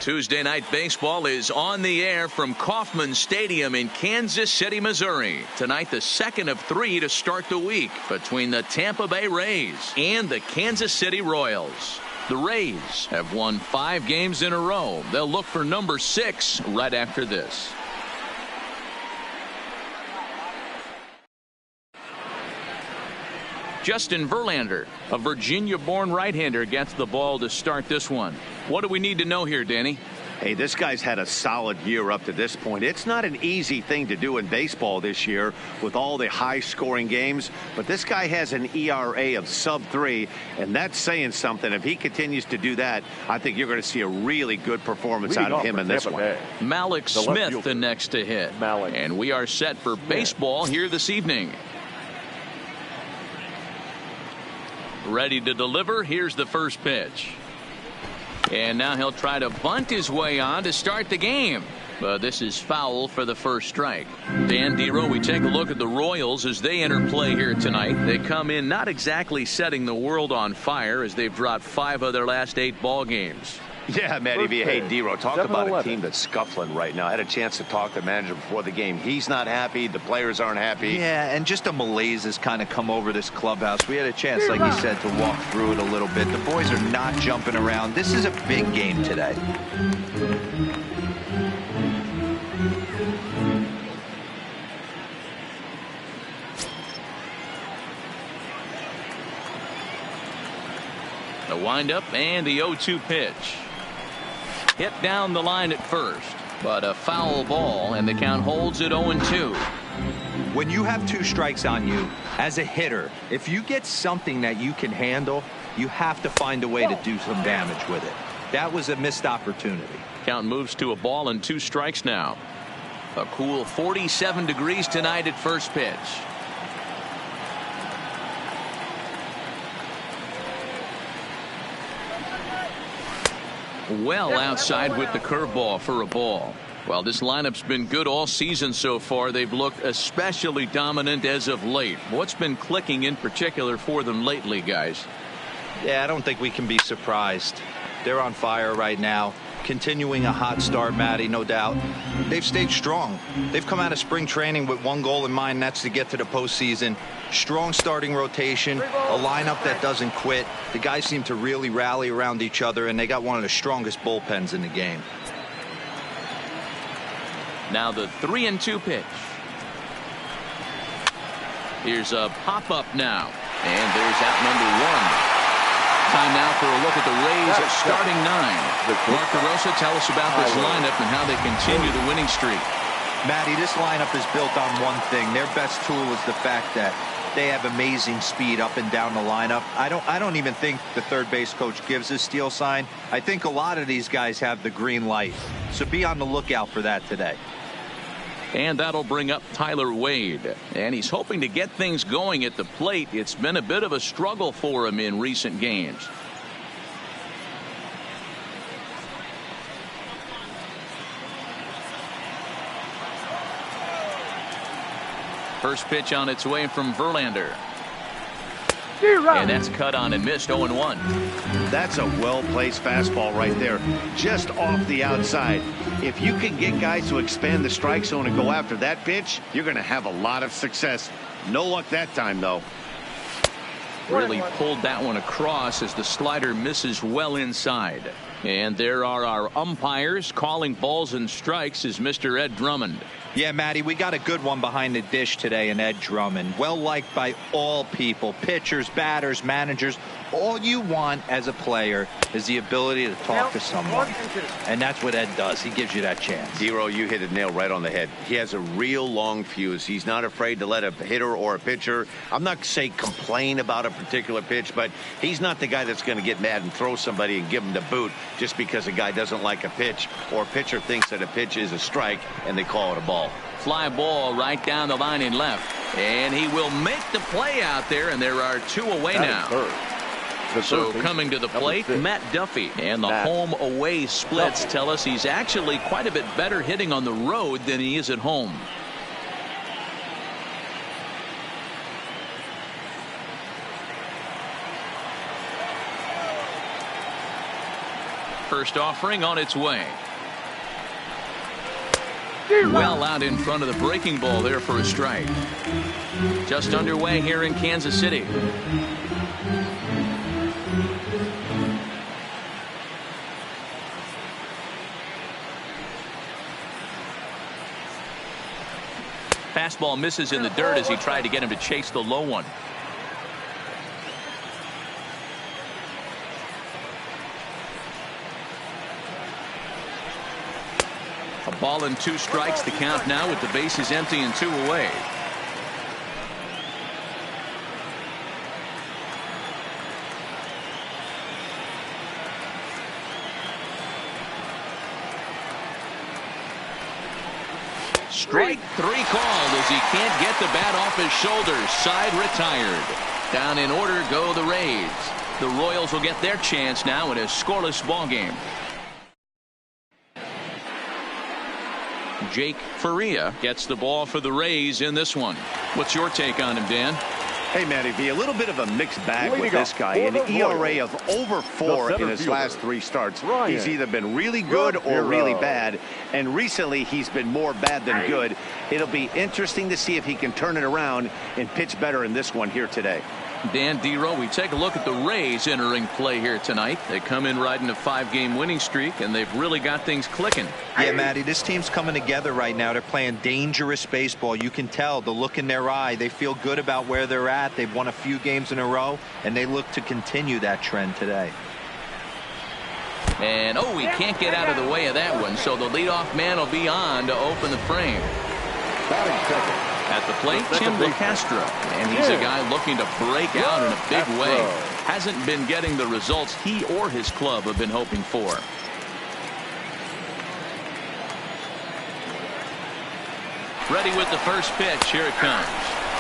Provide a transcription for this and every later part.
Tuesday Night Baseball is on the air from Kauffman Stadium in Kansas City, Missouri. Tonight, the second of 3 to start the week between the Tampa Bay Rays and the Kansas City Royals. The Rays have won 5 games in a row. They'll look for number 6 right after this. Justin Verlander, a Virginia-born right-hander, gets the ball to start this one. What do we need to know here, Danny? Hey, this guy's had a solid year up to this point. It's not an easy thing to do in baseball this year with all the high-scoring games, but this guy has an ERA of sub-3, and that's saying something. If he continues to do that, I think you're going to see a really good performance out of him in this one. Malik Smith the next to hit. And we are set for baseball here this evening. Ready to deliver. Here's the first pitch. And now he'll try to bunt his way on to start the game. But this is foul for the first strike. Dan Dero, we take a look at the Royals as they enter play here tonight. They come in not exactly setting the world on fire as they've dropped 5 of their last 8 ball games. Yeah, Matty V. Hey, Dero, talk about a team that's scuffling right now. I had a chance to talk to the manager before the game. He's not happy. The players aren't happy. Yeah, and just a malaise has kind of come over this clubhouse. We had a chance, like you said, to walk through it a little bit. The boys are not jumping around. This is a big game today. The windup and the 0-2 pitch. Hit down the line at first, but a foul ball, and the count holds at 0-2. When you have 2 strikes on you, as a hitter, if you get something that you can handle, you have to find a way to do some damage with it. That was a missed opportunity. Count moves to a ball and 2 strikes now. A cool 47 degrees tonight at first pitch. Well outside with the curveball for a ball. Well, this lineup's been good all season so far. They've looked especially dominant as of late. What's been clicking in particular for them lately, guys? Yeah, I don't think we can be surprised. They're on fire right now. Continuing a hot start, Matty, no doubt. They've stayed strong. They've come out of spring training with one goal in mind, that's to get to the postseason. Strong starting rotation, a lineup that doesn't quit. The guys seem to really rally around each other, and they got one of the strongest bullpens in the game. Now the 3-2 pitch. Here's a pop-up now, and there's out number 1. Time now for a look at the Rays starting 9. Mark DeRosa, tell us about this lineup and how they continue the winning streak. Matty, this lineup is built on one thing. Their best tool is the fact that they have amazing speed up and down the lineup. I don't even think the third base coach gives a steal sign. I think a lot of these guys have the green light. So be on the lookout for that today. And that'll bring up Tyler Wade. And he's hoping to get things going at the plate. It's been a bit of a struggle for him in recent games. First pitch on its way from Verlander. And that's cut on and missed. 0-1. That's a well-placed fastball right there, just off the outside. If you can get guys to expand the strike zone and go after that pitch, you're going to have a lot of success. No luck that time, though. Really pulled that one across as the slider misses well inside. And there are our umpires calling balls and strikes is Mr. Ed Drummond. Yeah, Matty, we got a good one behind the dish today in Ed Drummond. Well liked by all people, pitchers, batters, managers. All you want as a player is the ability to talk to someone. And that's what Ed does. He gives you that chance. Dero, you hit a nail right on the head. He has a real long fuse. He's not afraid to let a hitter or a pitcher, I'm not saying complain about a particular pitch, but he's not the guy that's going to get mad and throw somebody and give him the boot just because a guy doesn't like a pitch or a pitcher thinks that a pitch is a strike and they call it a ball. Fly ball right down the line in left. And he will make the play out there, and there are 2 away now. So coming to the plate, Matt Duffy. And the home-away splits tell us he's actually quite a bit better hitting on the road than he is at home. first offering on its way. Well out in front of the breaking ball there for a strike. Just underway here in Kansas City. Fastball misses in the dirt as he tried to get him to chase the low one. A ball and 2 strikes, the count now with the bases empty and 2 away. Strike 3 called as he can't get the bat off his shoulders. Side retired. Down in order go the Rays. The Royals will get their chance now in a scoreless ball game. Jake Faria gets the ball for the Rays in this one. What's your take on him, Dan? Hey, Matty V, a little bit of a mixed bag with this guy. An ERA of over 4 in his last 3 starts. He's either been really good or really bad, and recently he's been more bad than good. It'll be interesting to see if he can turn it around and pitch better in this one here today. Dan Dero, we take a look at the Rays entering play here tonight. They come in riding a 5-game winning streak, and they've really got things clicking. Yeah, Matty, this team's coming together right now. They're playing dangerous baseball. You can tell the look in their eye. They feel good about where they're at. They've won a few games in a row, and they look to continue that trend today. And, oh, he can't get out of the way of that one, so the leadoff man will be on to open the frame. At the plate, Tim Castro, and he's a guy looking to break out in a big way. Hasn't been getting the results he or his club have been hoping for. Ready with the first pitch. Here it comes.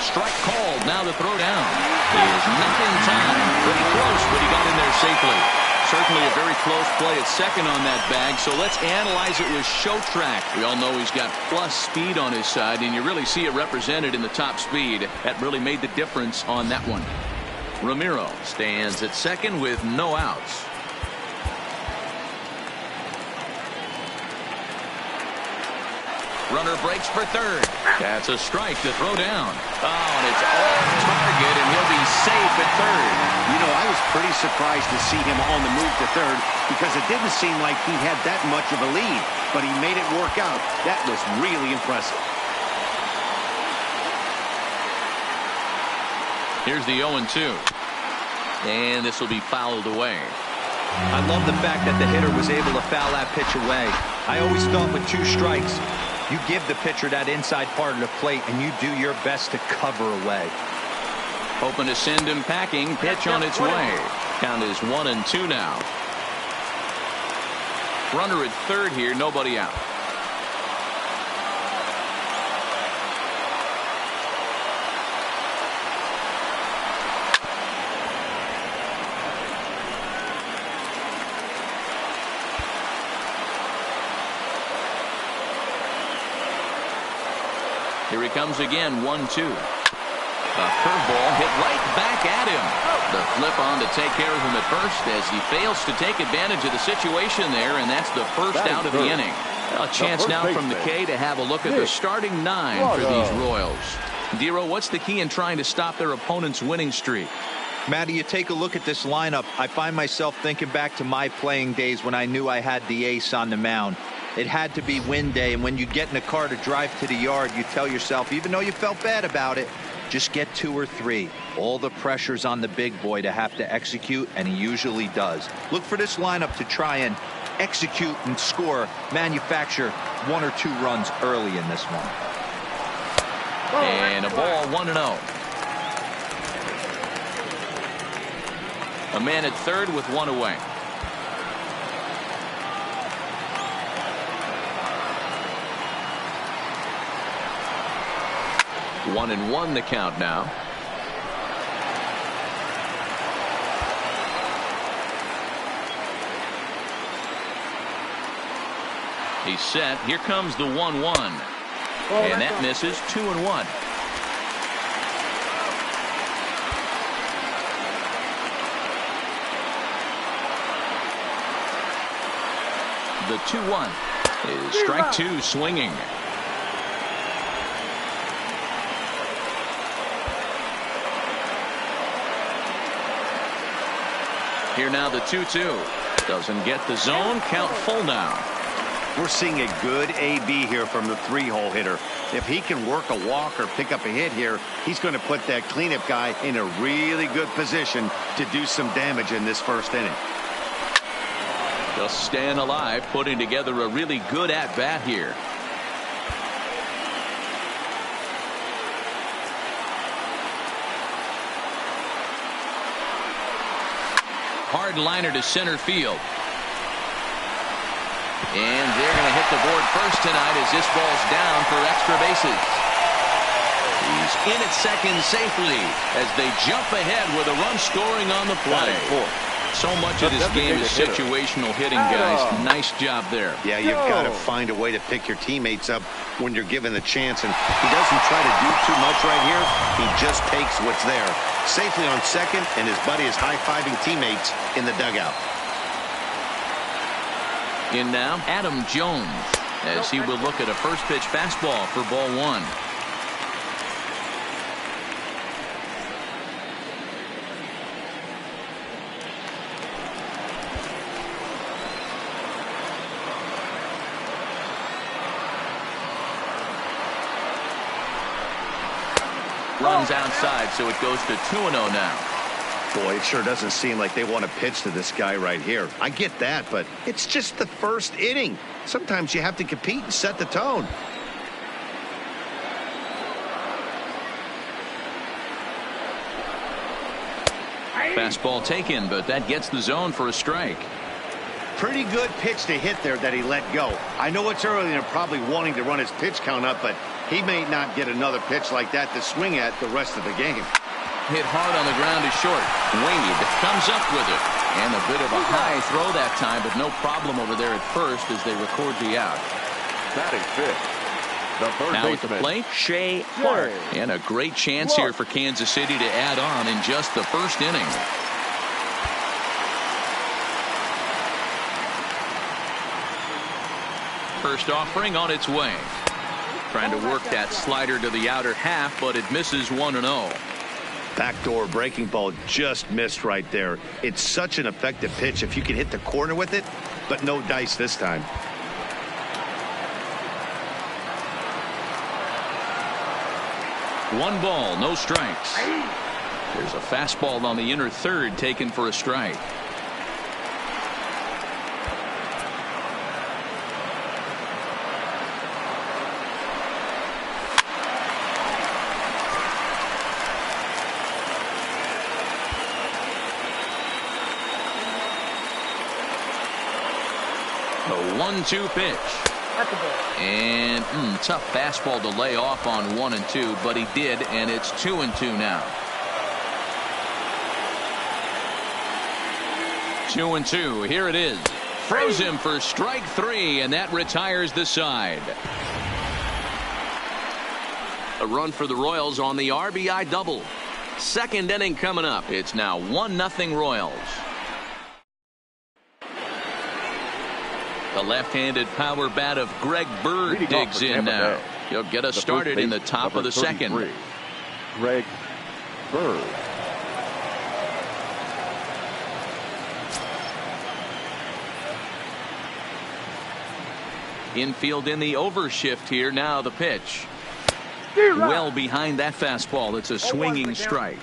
Strike called. Now the throw down. He is not in time. Pretty close, but he got in there safely. Certainly a very close play at second on that bag, so let's analyze it with show track. We all know he's got plus speed on his side, and you really see it represented in the top speed. That really made the difference on that one. Ramiro stands at second with no outs. Runner breaks for third. That's a strike to throw down. Oh, and it's off target, and he'll be safe at third. You know, I was pretty surprised to see him on the move to third because it didn't seem like he had that much of a lead, but he made it work out. That was really impressive. Here's the 0-2. And this will be fouled away. I love the fact that the hitter was able to foul that pitch away. I always thought with 2 strikes, you give the pitcher that inside part of the plate and you do your best to cover away. Hoping to send him packing. Pitch on its way. Count is 1-2 now. Runner at third here. Nobody out. Here he comes again, 1-2. A curveball hit right back at him. The flip on to take care of him at first as he fails to take advantage of the situation there, and that's the first out of the inning. A chance now from McKay to have a look at the starting 9 for these Royals. Dero, what's the key in trying to stop their opponent's winning streak? Matty, you take a look at this lineup. I find myself thinking back to my playing days when I knew I had the ace on the mound. It had to be win day, and when you get in a car to drive to the yard, you tell yourself, even though you felt bad about it, just get 2 or 3. All the pressure's on the big boy to have to execute, and he usually does. Look for this lineup to try and execute and score, manufacture 1 or 2 runs early in this one. And a ball, 1-0. A man at third with 1 away. One and 1 the count now. He's set. Here comes the 1-1. And that misses. 2-1. the 2-1. Is strike two swinging. Here now the 2-2. Doesn't get the zone. Count full now. We're seeing a good AB here from the 3-hole hitter. If he can work a walk or pick up a hit here, he's going to put that cleanup guy in a really good position to do some damage in this first inning. Just staying alive, putting together a really good at-bat here. Hard liner to center field. And they're going to hit the board first tonight as this ball's down for extra bases. He's in at second safely as they jump ahead with a run scoring on the play. So much of this game is situational hitting, guys. Nice job there. Yeah, you've got to find a way to pick your teammates up when you're given the chance. And he doesn't try to do too much right here. He just takes what's there. Safely on second, and his buddy is high-fiving teammates in the dugout. In now, Adam Jones, as he will look at a first pitch fastball for ball one. Runs outside, so it goes to 2-0 now. Boy, it sure doesn't seem like they want to pitch to this guy right here. I get that, but it's just the first inning. Sometimes you have to compete and set the tone. Fastball taken, but that gets the zone for a strike. Pretty good pitch to hit there that he let go. I know it's early and they're probably wanting to run his pitch count up, but he may not get another pitch like that to swing at the rest of the game. Hit hard on the ground is short. Wade comes up with it. And a bit of a high throw that time, but no problem over there at first as they record the out. Batting fifth, the third now baseman, at the plate, Shea Hart. And a great chance here for Kansas City to add on in just the first inning. First offering on its way. Trying to work that slider to the outer half, but it misses 1-0. Backdoor breaking ball just missed right there. It's such an effective pitch if you can hit the corner with it, but no dice this time. One ball, no strikes. There's a fastball on the inner third taken for a strike. The 1-2 pitch. And tough fastball to lay off on 1 and 2, but he did, and it's 2 and 2 now. 2 and 2. Here it is. Throws him for strike 3, and that retires the side. A run for the Royals on the RBI double. Second inning coming up. It's now 1-0 Royals. The left-handed power bat of Greg Bird digs in now. He'll get us started in the top of the second. Greg Bird. Infield in the overshift here. Now the pitch. Well behind that fastball. It's a swinging strike.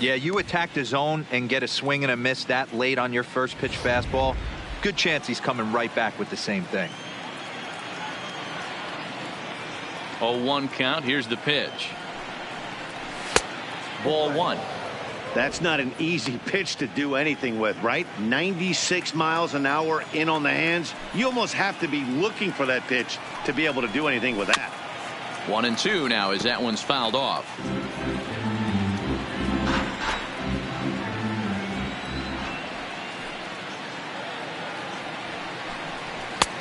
Yeah, you attack the zone and get a swing and a miss that late on your first pitch fastball. Good chance he's coming right back with the same thing. 0-1 count. Here's the pitch. Ball one. That's not an easy pitch to do anything with, right? 96 miles an hour in on the hands. You almost have to be looking for that pitch to be able to do anything with that. 1 and 2 now as that one's fouled off.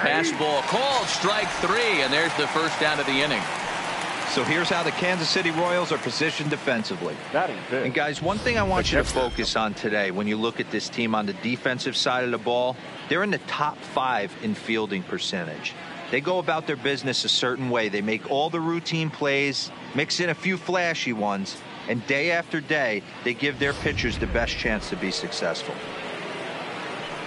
Fastball called, strike 3, and there's the first out of the inning. So here's how the Kansas City Royals are positioned defensively. And guys, one thing I want you to focus on today when you look at this team on the defensive side of the ball, they're in the top 5 in fielding percentage. They go about their business a certain way. They make all the routine plays, mix in a few flashy ones, and day after day, they give their pitchers the best chance to be successful.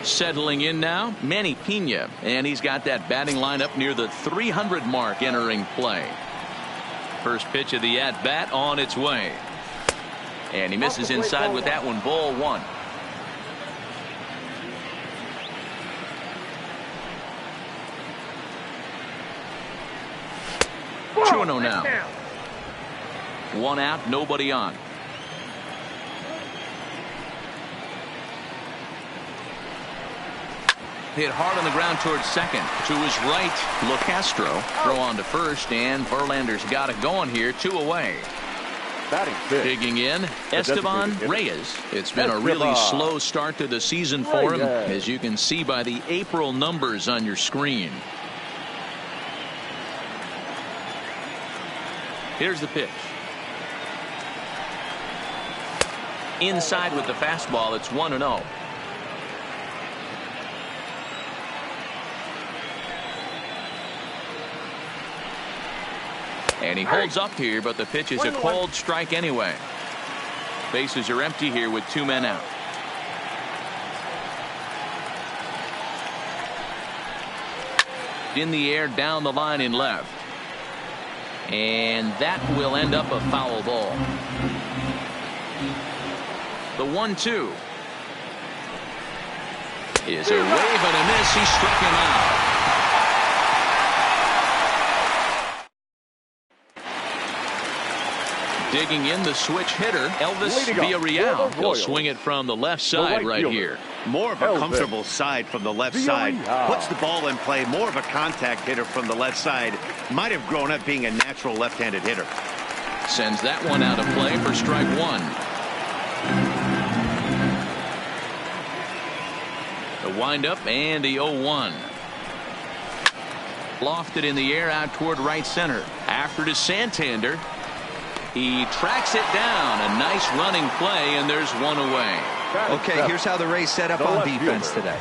Settling in now, Manny Pena, and he's got that batting lineup near the 300 mark entering play. First pitch of the at-bat on its way. And he misses inside with that one, ball 1. Two and 0 now. 1 out, nobody on. Hit hard on the ground towards second. To his right, LoCastro. Throw on to first, and Verlander's got it going here. 2 away. Digging in, Esteban Reyes. It's been a really slow start to the season for him, as you can see by the April numbers on your screen. Here's the pitch. Inside with the fastball. It's 1-0. And he holds up here, but the pitch is a cold strike anyway. Bases are empty here with 2 men out. In the air, down the line in left. And that will end up a foul ball. The 1-2 is a wave and a miss. He struck him out. Digging in, the switch hitter, Elvis Villarreal. He'll swing it from the left side right here. More of a comfortable side from the left side. Puts the ball in play. More of a contact hitter from the left side. Might have grown up being a natural left-handed hitter. Sends that one out of play for strike 1. The windup and the 0-1. Lofted in the air out toward right center. After to Santander. He tracks it down. A nice running play, and there's 1 away. Okay, here's how the Rays set up on defense today.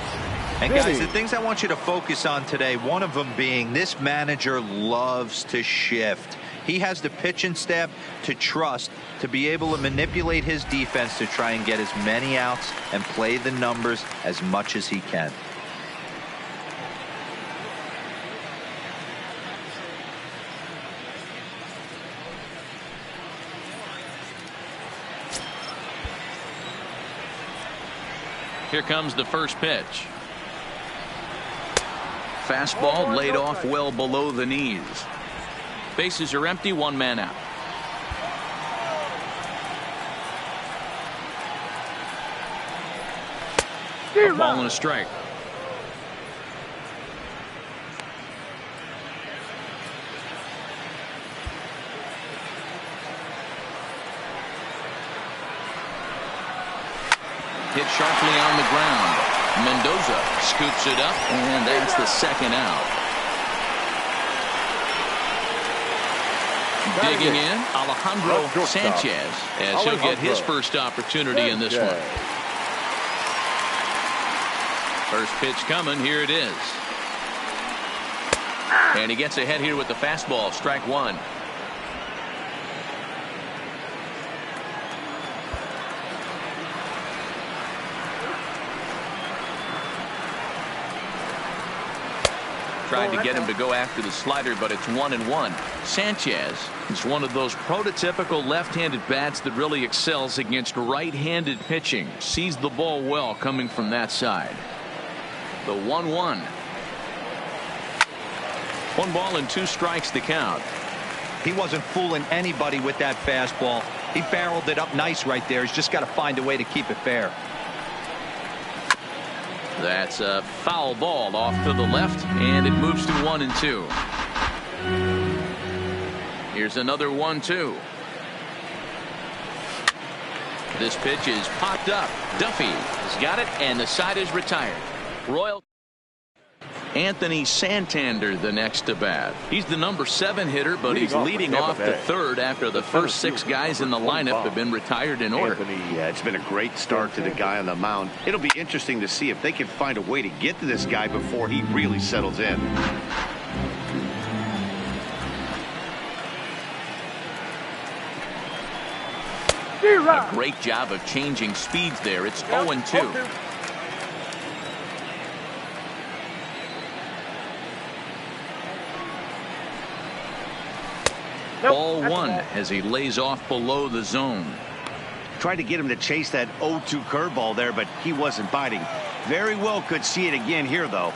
And guys, the things I want you to focus on today, one of them being this manager loves to shift. He has the pitching staff to trust to be able to manipulate his defense to try and get as many outs and play the numbers as much as he can. Here comes the first pitch. Fastball laid off well below the knees. Bases are empty, 1 man out. A ball and a strike. Hit sharply on the ground. Mendoza scoops it up, and that's the 2nd out. Digging in, Alejandro Sanchez, as he'll get his first opportunity in this one. First pitch coming. Here it is. And he gets ahead here with the fastball. Strike 1. Tried to get him to go after the slider, but it's 1-1. Sanchez is one of those prototypical left-handed bats that really excels against right-handed pitching. Sees the ball well coming from that side. The 1-1. 1 ball and 2 strikes to count. He wasn't fooling anybody with that fastball. He barreled it up nice right there. He's just got to find a way to keep it fair. That's a foul ball off to the left, and it moves to 1-2. Here's another 1-2. This pitch is popped up. Duffy has got it, and the side is retired. Royal. Anthony Santander the next to bat. He's the number 7 hitter, but he's leading off the third after the first 6 guys in the lineup have been retired in order. Yeah, it's been a great start to the guy on the mound. It'll be interesting to see if they can find a way to get to this guy before he really settles in. A great job of changing speeds there. It's 0-2. Ball 1 as he lays off below the zone. Tried to get him to chase that 0-2 curveball there, but he wasn't biting. Very well could see it again here, though.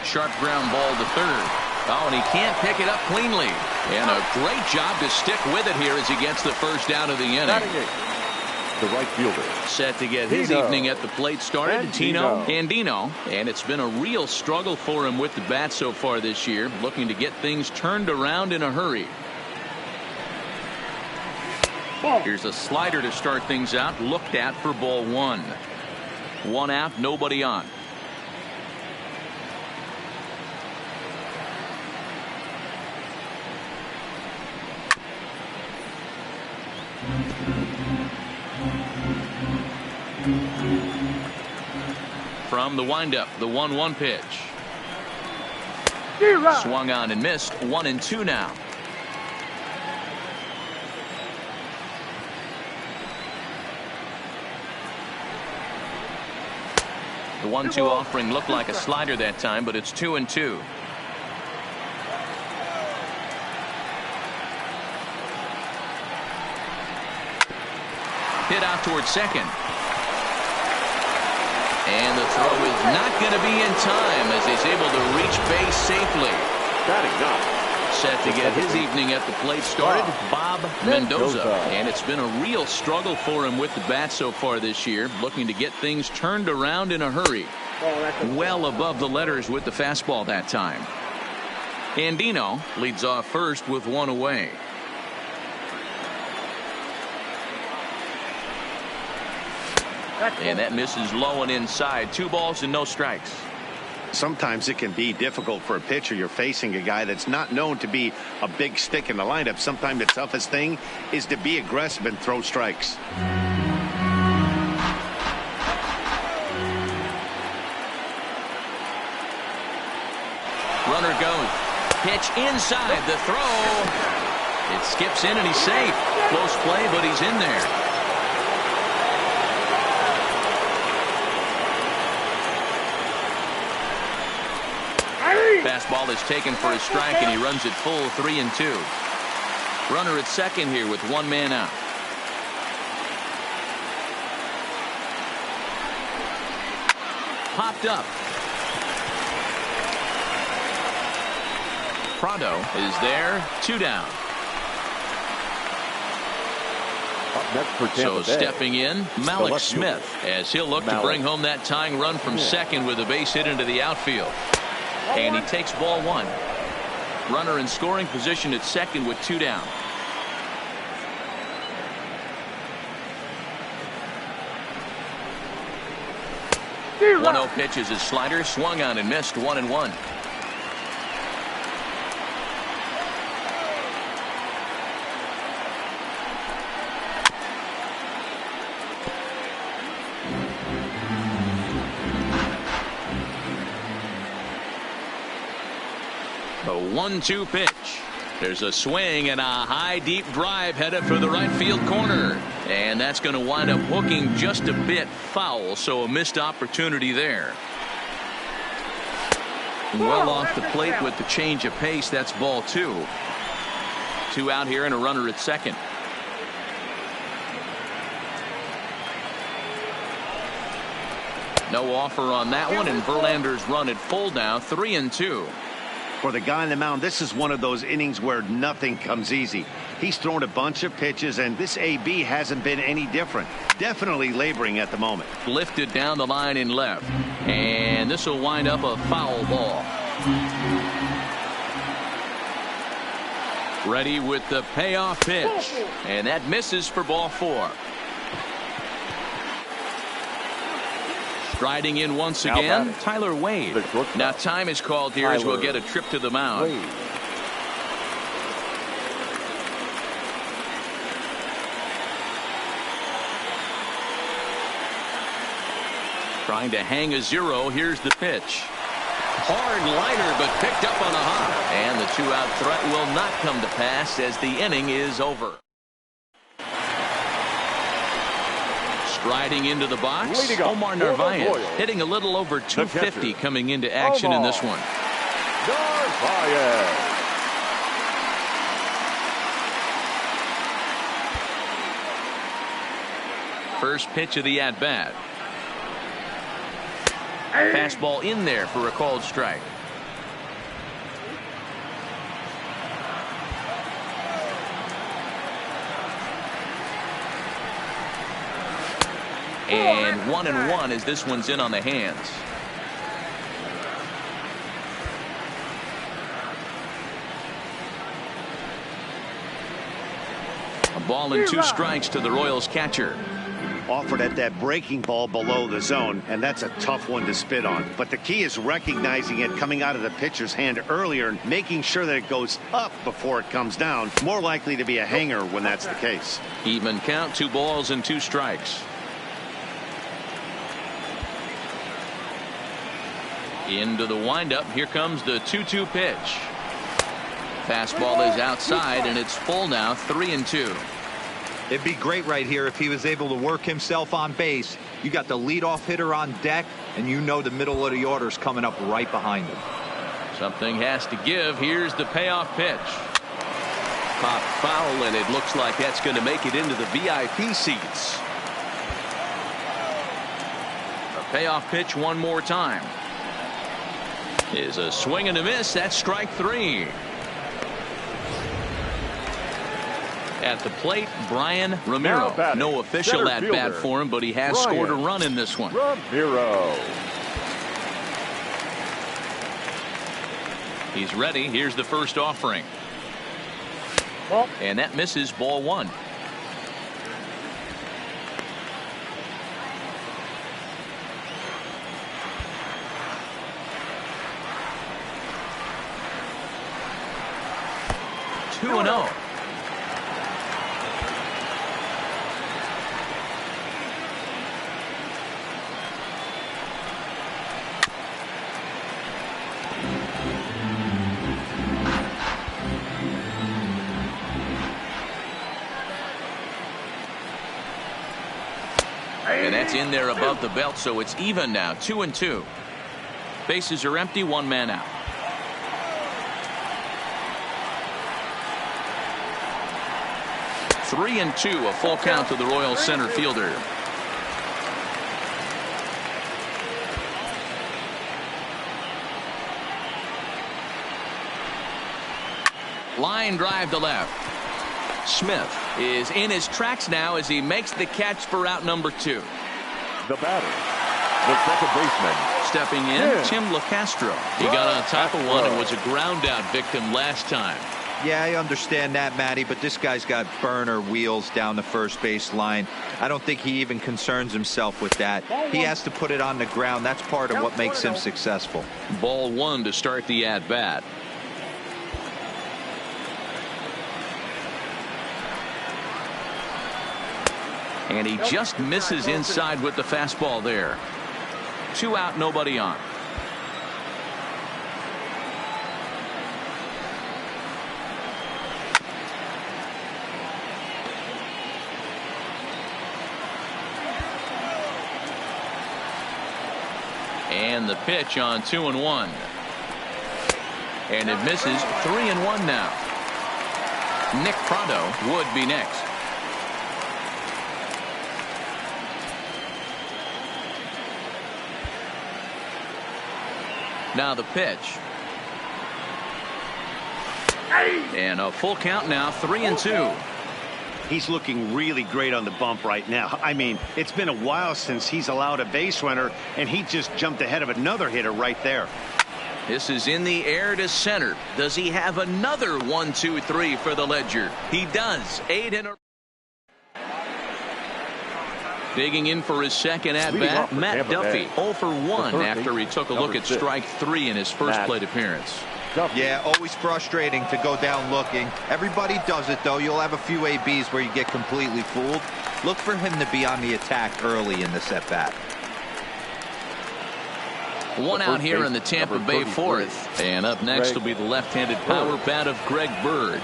Sharp ground ball to third. Oh, and he can't pick it up cleanly. And a great job to stick with it here as he gets the first out of the inning. The right fielder. Set to get his evening at the plate started, Tino Andino. And it's been a real struggle for him with the bat so far this year, looking to get things turned around in a hurry. Here's a slider to start things out, looked at for ball 1. 1 out, nobody on. From the windup, the 1-1 pitch. Swung on and missed. 1-2 now. The 1-2 offering looked like a slider that time, but it's 2-2. Hit out towards second. And the throw is not going to be in time as he's able to reach base safely. Set to get his evening at the plate started, Bob Mendoza. And it's been a real struggle for him with the bat so far this year, looking to get things turned around in a hurry. Well above the letters with the fastball that time. Andino leads off first with 1 away. And that misses low and inside. 2 balls and no strikes. Sometimes it can be difficult for a pitcher. You're facing a guy that's not known to be a big stick in the lineup. Sometimes the toughest thing is to be aggressive and throw strikes. Runner goes. Pitch inside. The throw. It skips in and he's safe. Close play, but he's in there. Fastball is taken for a strike, and he runs it full 3-2. Runner at second here with 1 man out. Popped up. Prado is there. 2 down. Up next for Tampa So Bay, stepping in, Malik Smith, as he'll look to bring home that tying run from second with a base hit into the outfield. And he takes ball 1. Runner in scoring position at second with 2 down. The 1-0 pitch is his slider, swung on and missed. 1-1. The 1-2 pitch. There's a swing and a high deep drive headed for the right field corner. And that's going to wind up hooking just a bit foul, so a missed opportunity there. Well off the plate with the change of pace. That's ball 2. 2 out here and a runner at second. No offer on that one, and Verlander's run at full now. 3-2. For the guy on the mound, this is one of those innings where nothing comes easy. He's thrown a bunch of pitches, and this AB hasn't been any different. Definitely laboring at the moment. Lifted down the line in left. And this will wind up a foul ball. Ready with the payoff pitch. And that misses for ball 4. Striding in once Now again, batting. Tyler Wade. The shortstop. Now time is called here as we'll Tyler get a trip to the mound. Wade. Trying to hang a 0. Here's the pitch. Hard liner, but picked up on a hop. And the 2-out threat will not come to pass as the inning is over. Striding into the box, Leading up Omar for the Narvaez, Royals. hitting a little over 250 catcher, coming into action in this one. Narvaez. First pitch of the at-bat. Fastball in there for a called strike. And 1-1 as this one's in on the hands. A ball and 2 strikes to the Royals catcher. Offered at that breaking ball below the zone, and that's a tough one to spit on. But the key is recognizing it coming out of the pitcher's hand earlier and making sure that it goes up before it comes down. More likely to be a hanger when that's the case. Even count, 2 balls and 2 strikes. Into the windup. Here comes the 2-2 pitch. Fastball is outside, and it's full now, 3-2. It'd be great right here if he was able to work himself on base. You got the leadoff hitter on deck, and you know the middle of the order's coming up right behind him. Something has to give. Here's the payoff pitch. Popped foul, and it looks like that's going to make it into the VIP seats. A payoff pitch one more time. Is a swing and a miss. That's strike 3. At the plate, Brian Ramiro. No official at bat for him, but he has scored a run in this one. Ramiro. He's ready. Here's the first offering. And that misses, ball 1. Two and 0. And that's in there above the belt, so it's even now, 2-2. Bases are empty, 1 man out. Three and 2, a full count to the Royals center fielder. Line drive to left. Smith is in his tracks now as he makes the catch for out number 2. The batter, the second baseman. Stepping in, Tim LaCastro. He got on top of one and was a ground out victim last time. Yeah, I understand that, Matty, but this guy's got burner wheels down the first base line. I don't think he even concerns himself with that. He has to put it on the ground. That's part of what makes him successful. Ball 1 to start the at bat. And he just misses inside with the fastball there. 2 out, nobody on. And the pitch on 2-1. And it misses. 3-1 now. Nick Pratto would be next. Now the pitch. And a full count now, 3-2. He's looking really great on the bump right now. I mean, it's been a while since he's allowed a base runner, and he just jumped ahead of another hitter right there. This is in the air to center. Does he have another 1-2-3 for the Ledger? He does. 8 in a Digging in for his second at-bat, Matt Duffy, 0 for 1 after he took a look at strike 3 in his first plate appearance. Yeah, always frustrating to go down looking. Everybody does it, though. You'll have a few ABs where you get completely fooled. Look for him to be on the attack early in this at-bat. One out here in the Tampa Bay fourth. And up next will be the left-handed power bat of Greg Bird.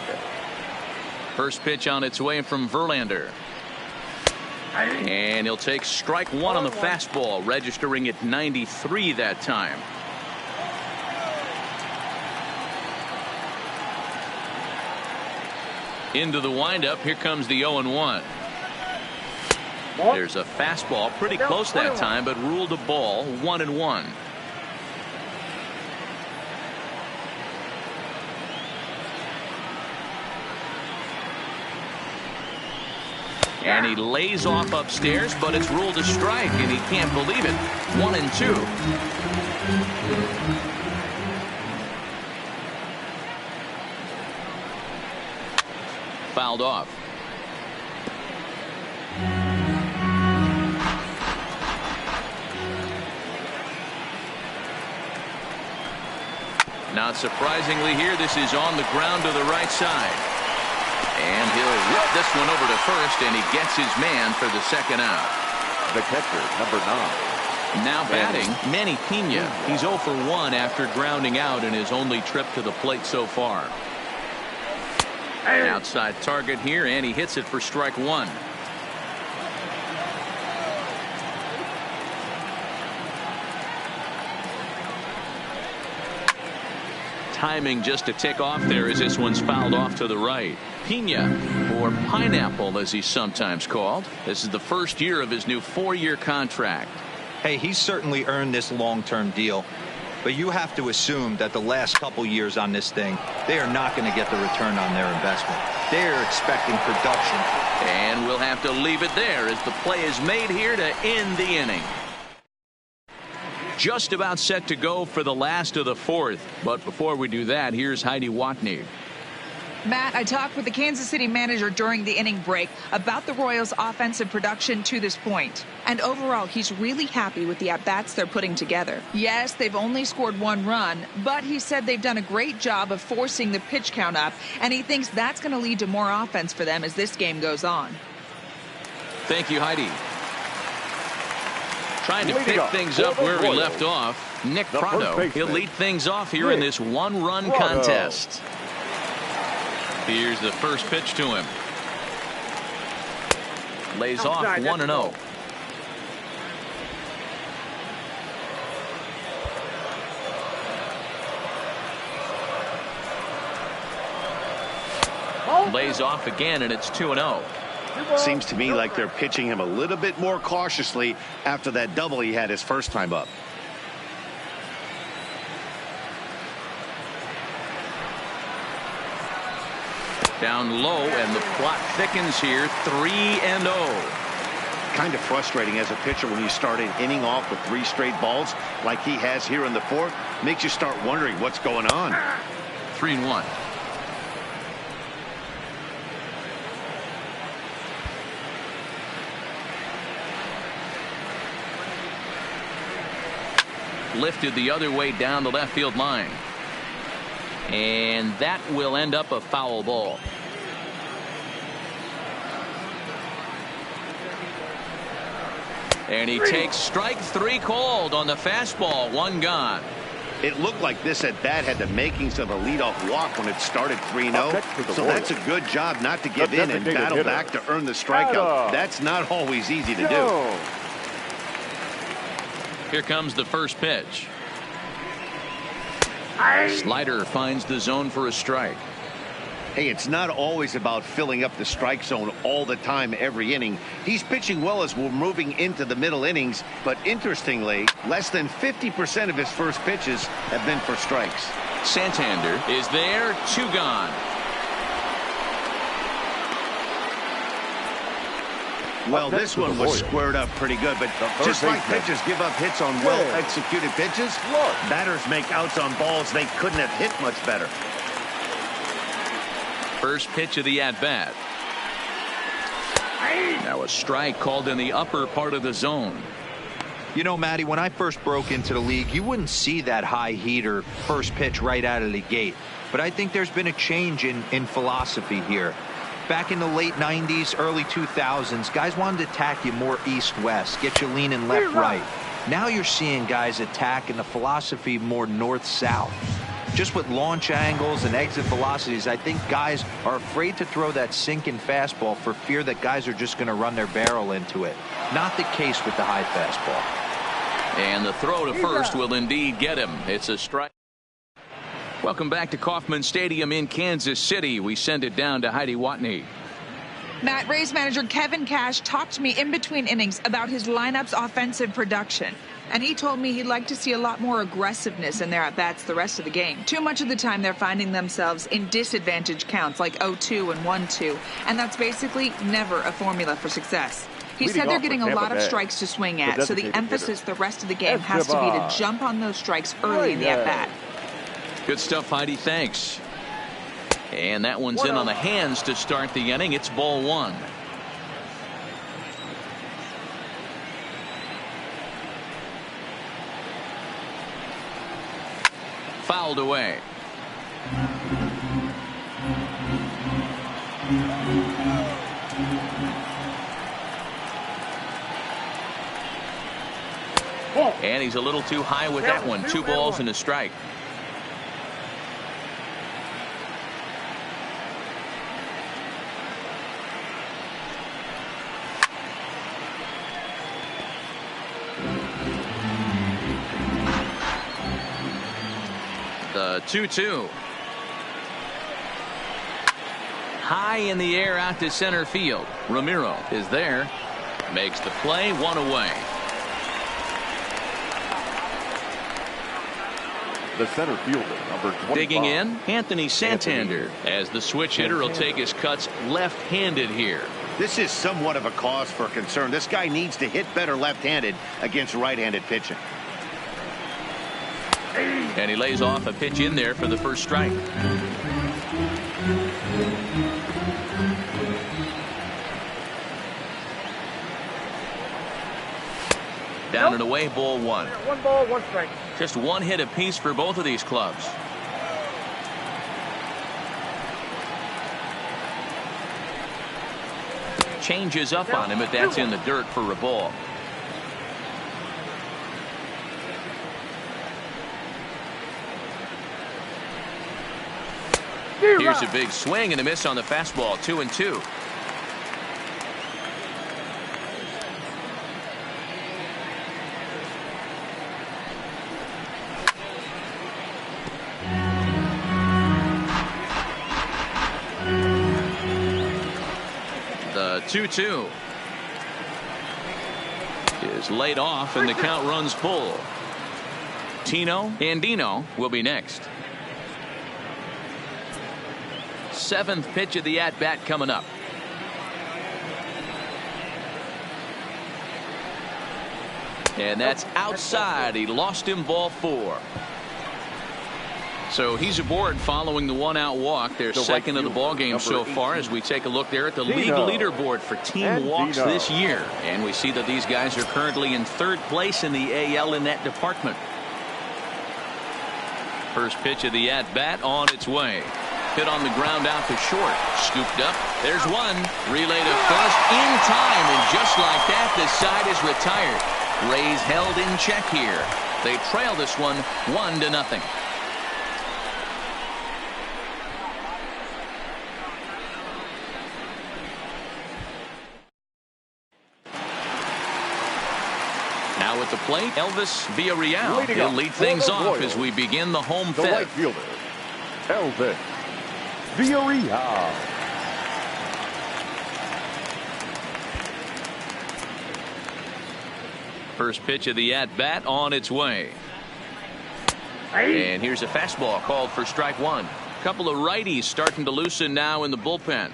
First pitch on its way from Verlander. And he'll take strike 1 on the fastball, registering at 93 that time. Into the windup. Here comes the 0-1. There's a fastball pretty close that time, but ruled a ball. 1-1. And he lays off upstairs, but it's ruled a strike, and he can't believe it. 1-2. Fouled off. Not surprisingly here, this is on the ground to the right side. And he'll whip this one over to first, and he gets his man for the second out. The catcher, number 9. Now batting, Manny Pena. He's 0 for 1 after grounding out in his only trip to the plate so far. An outside target here, and he hits it for strike 1. Timing just a tick off there as this one's fouled off to the right. Pena, or Pineapple as he's sometimes called. This is the first year of his new 4-year contract. Hey, he's certainly earned this long-term deal. But you have to assume that the last couple years on this thing, they are not going to get the return on their investment. They're expecting production. And we'll have to leave it there as the play is made here to end the inning. Just about set to go for the last of the fourth. But before we do that, here's Heidi Watney. Matt, I talked with the Kansas City manager during the inning break about the Royals' offensive production to this point. And overall, he's really happy with the at-bats they're putting together. Yes, they've only scored 1 run, but he said they've done a great job of forcing the pitch count up, and he thinks that's going to lead to more offense for them as this game goes on. Thank you, Heidi. Trying to pick things up where we left off, Nick Prado. He'll lead things off here in this 1-run contest. Here's the first pitch to him. Lays off 1-0. Lays off again, and it's 2-0. Seems to me like they're pitching him a little bit more cautiously after that double he had his first time up. Down low, and the plot thickens here. 3-0. Kind of frustrating as a pitcher when you start an inning off with 3 straight balls like he has here in the fourth. Makes you start wondering what's going on. 3-1. Lifted the other way down the left field line. And that will end up a foul ball. And he takes strike 3 called on the fastball. 1 gone. It looked like this at bat had the makings of a leadoff walk when it started 3-0. So that's a good job not to give in and battle back to earn the strikeout. That's not always easy to do. Here comes the first pitch. Slider finds the zone for a strike. Hey, it's not always about filling up the strike zone all the time every inning. He's pitching well as we're moving into the middle innings, but interestingly, less than 50% of his first pitches have been for strikes. Santander is there. 2 gone. Well, this one was squared up pretty good, but just like pitchers give up hits on well-executed pitches, batters make outs on balls they couldn't have hit much better. First pitch of the at-bat. Now a strike called in the upper part of the zone. You know, Matty, when I first broke into the league, you wouldn't see that high heater first pitch right out of the gate. But I think there's been a change in philosophy here. Back in the late 90s, early 2000s, guys wanted to attack you more east-west, get you leaning left-right. Now you're seeing guys attack in the philosophy more north-south. Just with launch angles and exit velocities, I think guys are afraid to throw that sinking fastball for fear that guys are just going to run their barrel into it. Not the case with the high fastball. And the throw to first will indeed get him. It's a strike. Welcome back to Kauffman Stadium in Kansas City. We send it down to Heidi Watney. Matt, Rays manager Kevin Cash talked to me in between innings about his lineup's offensive production. And he told me he'd like to see a lot more aggressiveness in their at-bats the rest of the game. Too much of the time they're finding themselves in disadvantage counts like 0-2 and 1-2. And that's basically never a formula for success. He said they're getting a lot of strikes to swing at, so the emphasis the rest of the game has to be to jump on those strikes early in the at-bat. Good stuff, Heidi. Thanks. And that one's in on the hands to start the inning. It's ball one. Fouled away. And he's a little too high with that one. 2 balls and a strike. The 2-2. High in the air out to center field. Ramiro is there. Makes the play, 1 away. The center fielder, number 25. Digging in, Anthony Santander, as the switch hitter will take his cuts left-handed here. This is somewhat of a cause for concern. This guy needs to hit better left-handed against right-handed pitching. And he lays off a pitch in there for the first strike. Down and away, ball 1. 1 ball, 1 strike. Just 1 hit apiece for both of these clubs. Changes up on him, but that's in the dirt for a ball. Here's a big swing and a miss on the fastball. 2-2. The 2-2 is laid off and the count runs full. Tino Andino will be next. 7th pitch of the at-bat coming up. And that's outside. He lost him, ball 4. So he's aboard following the 1-out walk. Their second of the ball game so far as we take a look there at the league leaderboard for team walks this year. And we see that these guys are currently in 3rd place in the AL in that department. First pitch of the at-bat on its way. Hit on the ground out to short. Scooped up. There's one. Relay to first in time. And just like that, the side is retired. Rays held in check here. They trail this one 1-0. Now at the plate, Elvis Villarreal. He'll lead things off as we begin the home The fifth. right fielder, Elvis Villarreal. First pitch of the at-bat on its way. And here's a fastball called for strike 1. Couple of righties starting to loosen now in the bullpen.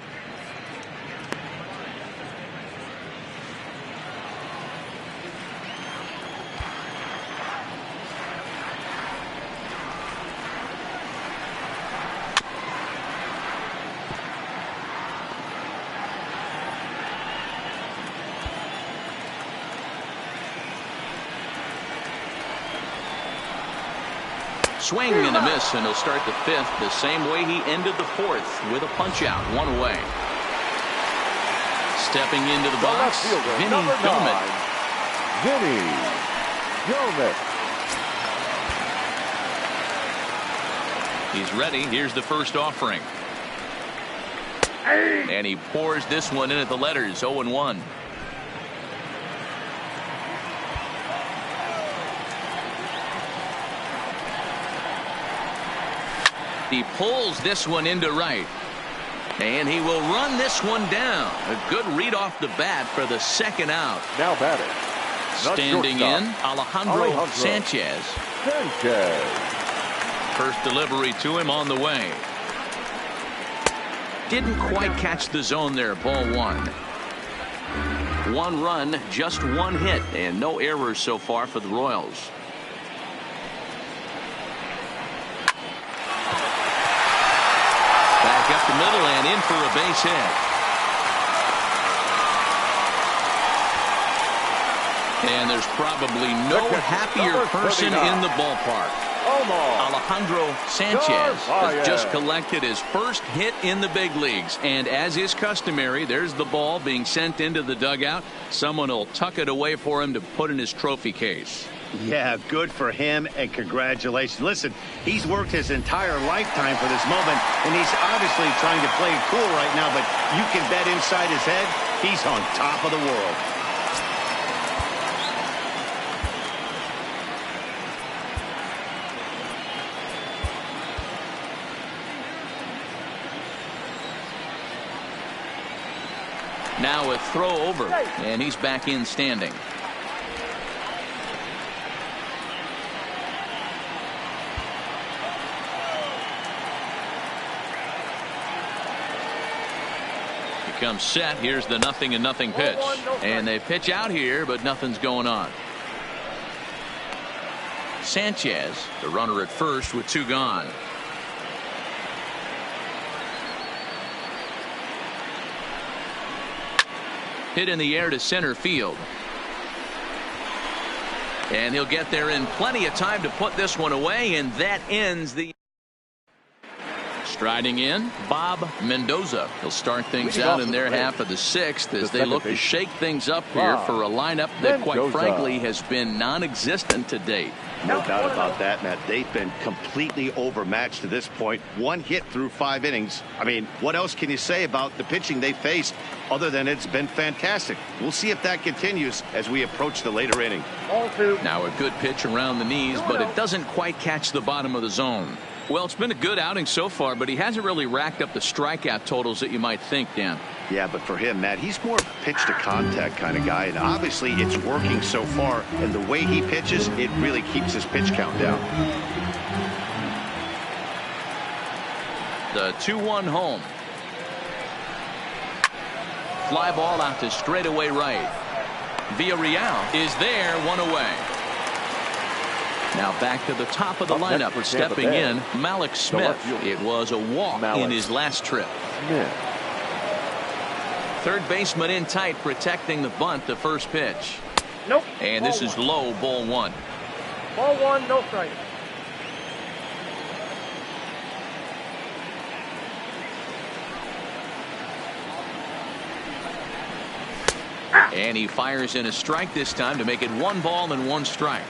Swing and a miss, and he'll start the fifth the same way he ended the fourth with a punch out, one away. Stepping into the box, Vinny Gomez. Vinny Gomez. He's ready. Here's the first offering. And he pours this one in at the letters, 0-1. He pulls this one into right. And he will run this one down. A good read off the bat for the second out. Now batting. Standing in, Alejandro Sanchez. First delivery to him on the way. Didn't quite catch the zone there. Ball one. One run, just one hit, and no errors so far for the Royals. Back up the middle and in for a base hit. And there's probably no happier person in the ballpark. Alejandro Sanchez has just collected his first hit in the big leagues. And as is customary, there's the ball being sent into the dugout. Someone will tuck it away for him to put in his trophy case. Yeah, good for him, and congratulations. Listen, he's worked his entire lifetime for this moment, and he's obviously trying to play it cool right now, but you can bet inside his head, he's on top of the world. Now a throw over, and he's back in standing. Comes set. Here's the 0-0 pitch, and they pitch out here, but nothing's going on. Sanchez, the runner at first with two gone. Hit in the air to center field, and he'll get there in plenty of time to put this one away, and that ends the. Striding in, Bob Mendoza. He'll start things out in their half of the sixth as they look to shake things up here for a lineup that, quite frankly, has been non-existent to date. No doubt about that, Matt. They've been completely overmatched to this point. One hit through 5 innings. I mean, what else can you say about the pitching they faced other than it's been fantastic? We'll see if that continues as we approach the later inning. Now a good pitch around the knees, but it doesn't quite catch the bottom of the zone. Well, it's been a good outing so far, but he hasn't really racked up the strikeout totals that you might think, Dan. Yeah, but for him, Matt, he's more pitch-to-contact kind of guy, and obviously it's working so far, and the way he pitches, it really keeps his pitch count down. The 2-1 home. Fly ball out to straightaway right. Villarreal is there, one away. Now back to the top of the lineup. Stepping in, Malik Smith. It was a walk in his last trip. Third baseman in tight, protecting the bunt, the first pitch. Nope. And this is low, ball one. Ball one, no strike. And he fires in a strike this time to make it 1 ball and 1 strike.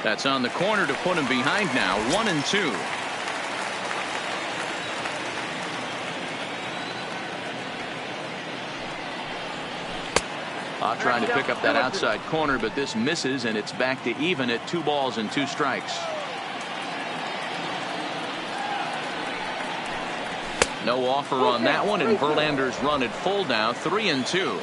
That's on the corner to put him behind now. 1-2. Trying to pick up that outside corner, but this misses, and it's back to even at 2 balls and 2 strikes. No offer on that one, and Verlander's run at full now. 3-2.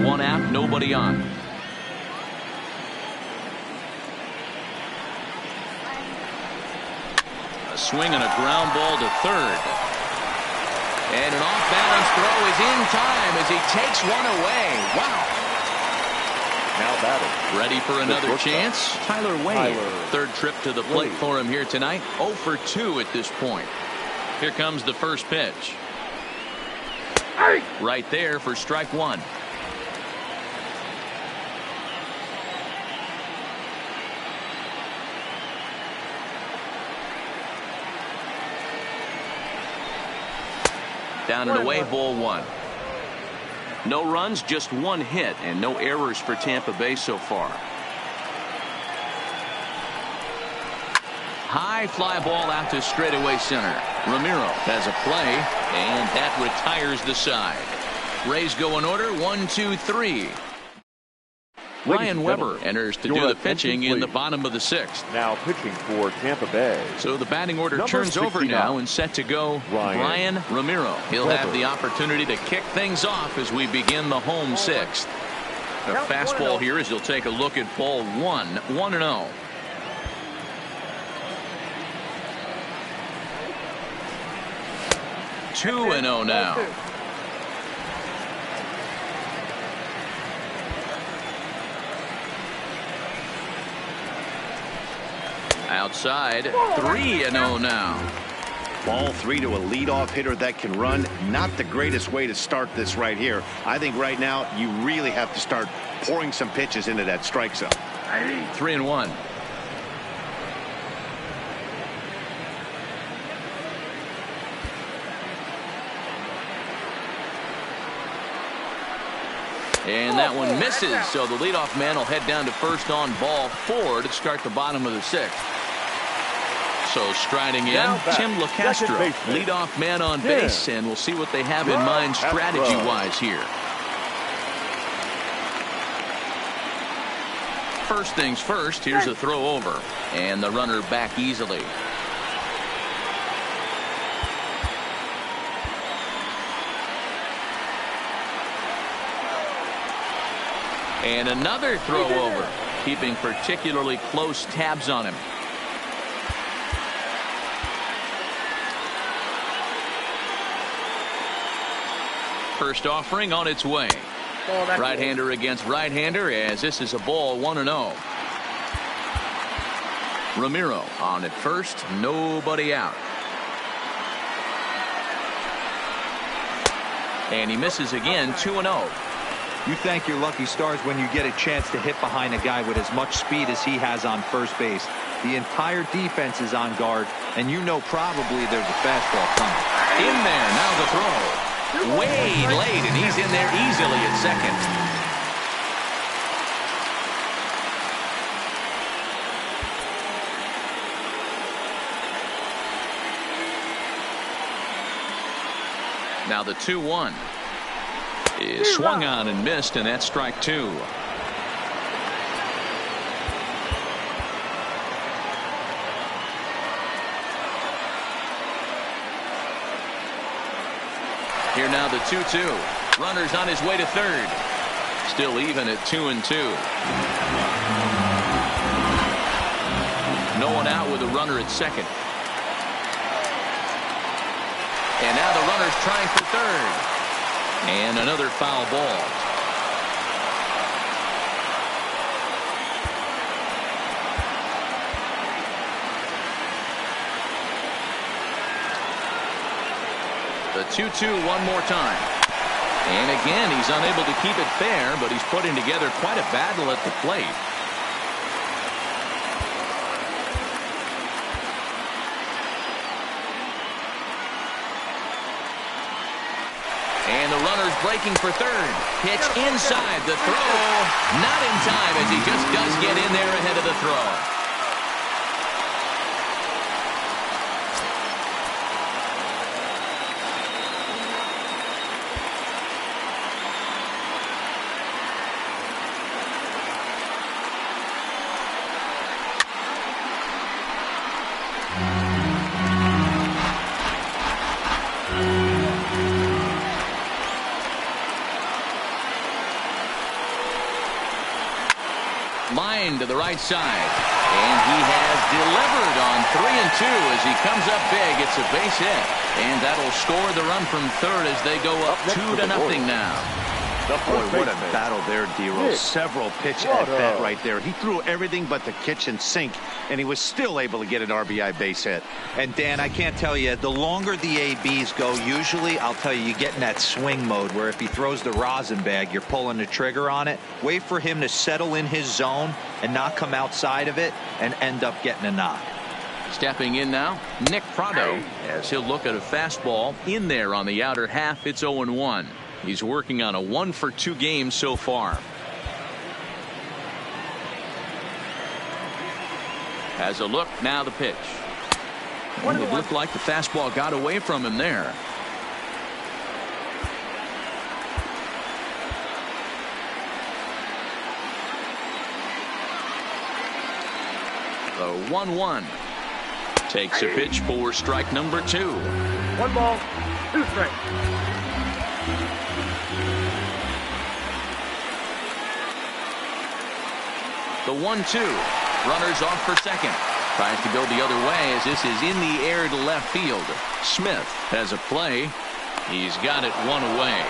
One out, nobody on. A swing and a ground ball to third. And an off-balance throw is in time as he takes one away. Wow. now batting. Ready for another chance? Tyler Wade. Third trip to the plate for him here tonight. 0 for 2 at this point. Here comes the first pitch. Right there for strike one. Down and away, ball one. No runs, just one hit, and no errors for Tampa Bay so far. High fly ball out to straightaway center. Ramiro has a play, and that retires the side. Rays go in order, 1, 2, 3. Ryan Weber enters to do the pitching in the bottom of the sixth. Now pitching for Tampa Bay. So the batting order turns over now and set to go Ryan Ramiro. He'll have the opportunity to kick things off as we begin the home sixth. A fastball here as you'll take a look at ball one. 1-0. Two and 0 now. Outside, 3-0 now. Ball 3 to a leadoff hitter that can run. Not the greatest way to start this right here. I think right now you really have to start pouring some pitches into that strike zone. 3-1. And that one misses, so the leadoff man will head down to first on ball 4 to start the bottom of the sixth. So striding in, Tim LaCastro, leadoff man on base, and we'll see what they have in mind strategy-wise here. First things first, here's a throw over, and the runner back easily. And another throw over, keeping particularly close tabs on him. First offering on its way. Right-hander against right-hander as this is a ball 1-0. Ramiro on at first, nobody out. And he misses again, 2-0. You thank your lucky stars when you get a chance to hit behind a guy with as much speed as he has on first base. The entire defense is on guard, and you know probably there's a fastball coming. In there, now the throw. Way late, and he's in there easily at second. Now the 2-1 is swung on and missed, and that's strike two. Here now the 2-2. Runner's on his way to third. Still even at 2-2. No one out with a runner at second. And now the runner's trying for third. And another foul ball. The 2-2 one more time. And again, he's unable to keep it fair, but he's putting together quite a battle at the plate. And the runner's breaking for third. Pitch inside. The throw not in time as he just does get in there ahead of the throw. Line to the right side, and he has delivered on 3-2 as he comes up big. It's a base hit, and that'll score the run from third as they go up 2-0 now. The Boy, first what a baseman. battle there, D-Rose. Several pitch at bat right there. He threw everything but the kitchen sink, and he was still able to get an RBI base hit. And Dan, I can't tell you, the longer the ABs go, usually, I'll tell you, you get in that swing mode where if he throws the rosin bag, you're pulling the trigger on it. Wait for him to settle in his zone and not come outside of it and end up getting a knock. Stepping in now, Nick Prado, as he'll look at a fastball in there on the outer half. It's 0-1. He's working on a 1-for-2 game so far. Has a look, now the pitch. And it looked like the fastball got away from him there. The 1-1. Takes a pitch for strike number 2. 1 ball, 2 strikes. The 1-2. Runners off for second. Tries to go the other way as this is in the air to left field. Smith has a play. He's got it one away.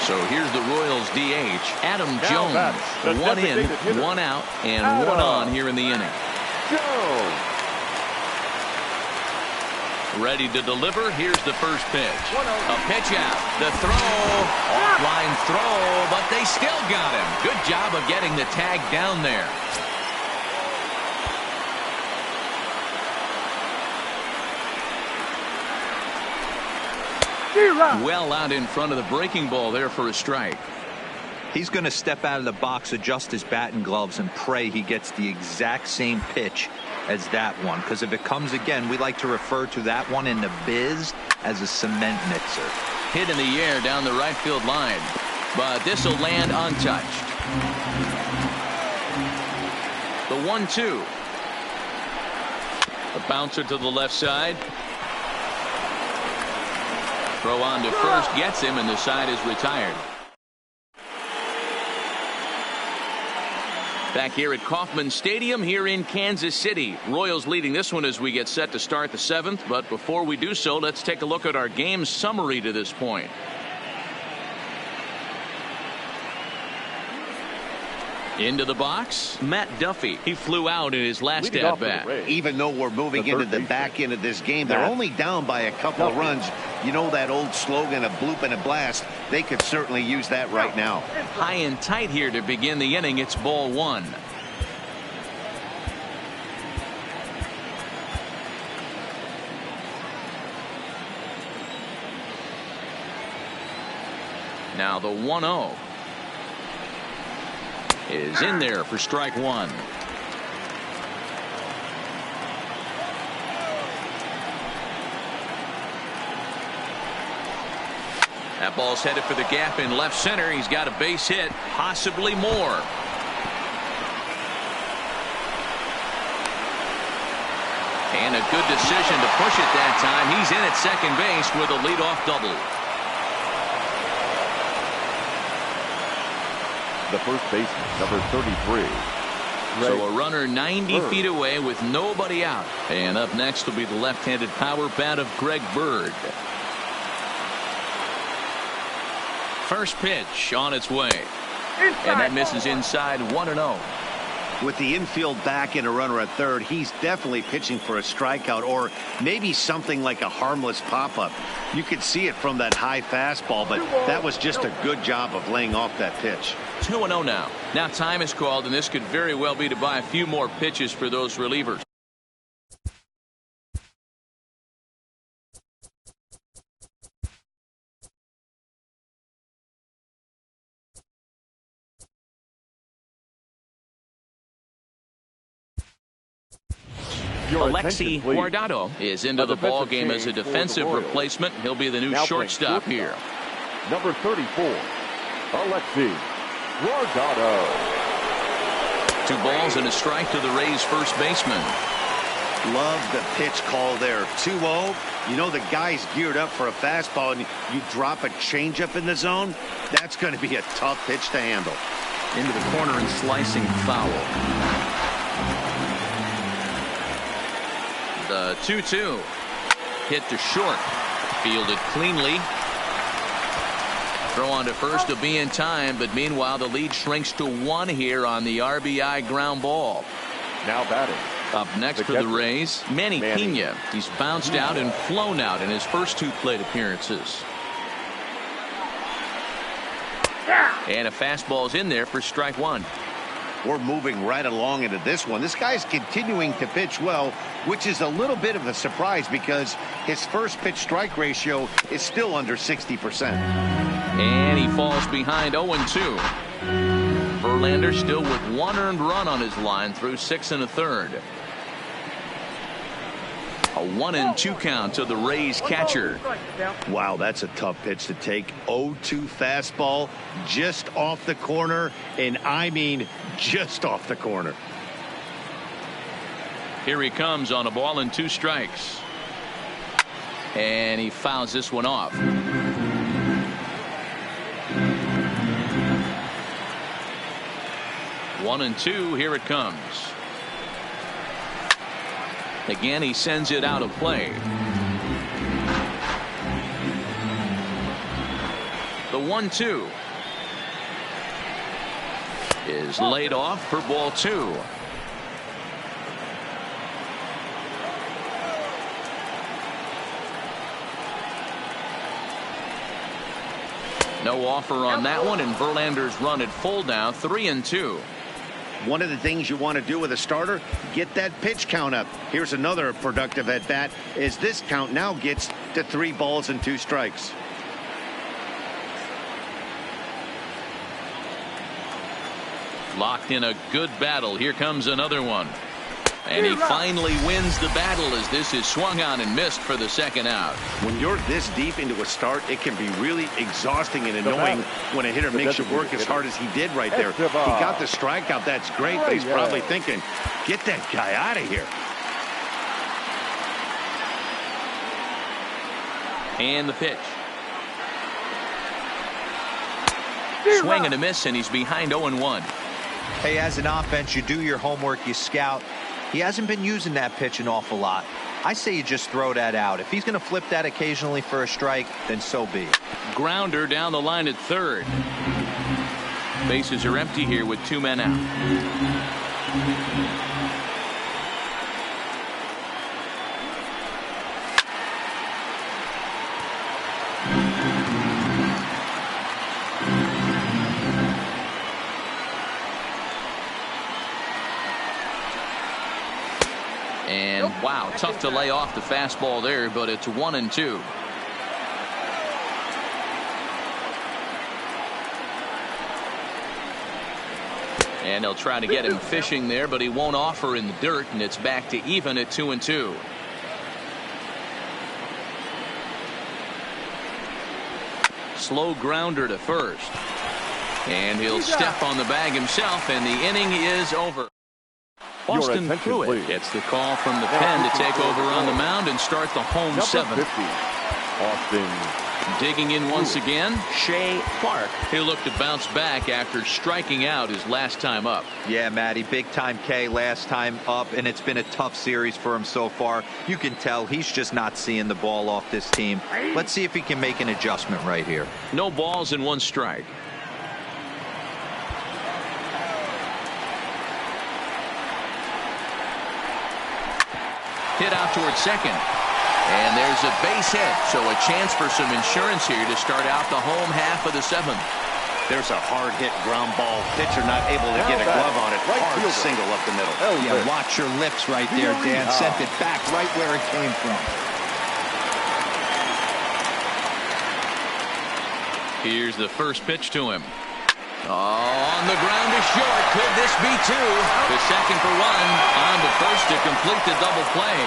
So here's the Royals DH, Adam Jones. 1 in, 1 out, and 1 on here in the inning. Jones. Ready to deliver. Here's the first pitch. A pitch out. The throw. Offline throw, but they still got him. Good job of getting the tag down there. Well out in front of the breaking ball there for a strike. He's going to step out of the box, adjust his bat and gloves, and pray he gets the exact same pitch as that one. Because if it comes again, we like to refer to that one in the biz as a cement mixer. Hit in the air down the right field line. But this will land untouched. The 1-2. A bouncer to the left side. Throw on to first gets him, and the side is retired. Back here at Kauffman Stadium here in Kansas City. Royals leading this one as we get set to start the 7th. But before we do so, let's take a look at our game summary to this point. Into the box, Matt Duffy. He flew out in his last at bat. Even though we're moving into the back end of this game, they're only down by a couple of runs. You know that old slogan, a bloop and a blast. They could certainly use that right now. High and tight here to begin the inning. It's ball 1. Now the 1-0 is in there for strike 1. That ball's headed for the gap in left center. He's got a base hit, possibly more. And a good decision to push it that time. He's in at second base with a leadoff double. The first baseman, number 33. So a runner 90 feet away with nobody out. And up next will be the left-handed power bat of Greg Bird. First pitch on its way. And that misses inside 1-0. With the infield back and a runner at third, he's definitely pitching for a strikeout or maybe something like a harmless pop-up. You could see it from that high fastball, but that was just a good job of laying off that pitch. 2-0 now. Now time is called, and this could very well be to buy a few more pitches for those relievers. Alexi Guardado is into the ball game as a defensive replacement. He'll be the new shortstop here. Number 34, Alexi Guardado. 2 balls and a strike to the Rays first baseman. Love the pitch call there. 2-0. You know the guy's geared up for a fastball, and you drop a changeup in the zone. That's going to be a tough pitch to handle. Into the corner and slicing foul. The 2-2 hit to short. Fielded cleanly. Throw on to first to be in time, but meanwhile the lead shrinks to 1 here on the RBI ground ball. Now batting. Up next for the Rays, Manny Pena. He's bounced out and flown out in his first 2 plate appearances. And a fastball's in there for strike 1. We're moving right along into this one. This guy's continuing to pitch well, which is a little bit of a surprise because his first pitch strike ratio is still under 60%. And he falls behind 0-2. Verlander still with 1 earned run on his line through 6 1/3. A 1-2 count to the Rays catcher. Wow, that's a tough pitch to take. 0-2 fastball just off the corner, and I mean just off the corner. Here he comes on a ball and 2 strikes. And he fouls this one off. One and 2, here it comes. Again, he sends it out of play. The 1-2 is laid off for ball 2. No offer on that one, and Verlander's run at full now, 3-2. One of the things you want to do with a starter, get that pitch count up. Here's another productive at bat as this count now gets to 3 balls and 2 strikes. Locked in a good battle. Here comes another one. And he finally wins the battle as this is swung on and missed for the 2nd out. When you're this deep into a start, it can be really exhausting and annoying when a hitter makes you work as hard as he did right there. He got the strikeout. That's great, but he's probably thinking, get that guy out of here. And the pitch. Swing and a miss, and he's behind 0-1. Hey, as an offense, you do your homework, you scout. He hasn't been using that pitch an awful lot. I say you just throw that out. If he's going to flip that occasionally for a strike, then so be it. Grounder down the line at 3rd. Bases are empty here with 2 men out. And wow, tough to lay off the fastball there, but it's 1-2. And they'll try to get him fishing there, but he won't offer in the dirt, and it's back to even at 2-2. Slow grounder to first. And he'll step on the bag himself, and the inning is over. Austin Pruitt gets the call from the pen to take over on the mound and start the home 7th. Austin. Digging in once again, Shea Clark. He'll look to bounce back after striking out his last time up. Yeah, Matty, big time K last time up, and it's been a tough series for him so far. You can tell he's just not seeing the ball off this team. Let's see if he can make an adjustment right here. No balls and 1 strike. Hit out towards 2nd. And there's a base hit, so a chance for some insurance here to start out the home half of the 7th. There's a hard hit ground ball. Pitcher not able to get a glove on it. Hard single up the middle. Yeah, watch your lips right there, Dan. Sent it back right where it came from. Here's the first pitch to him. On the ground to short. Could this be 2? The 2nd for 1. On to first to complete the double play.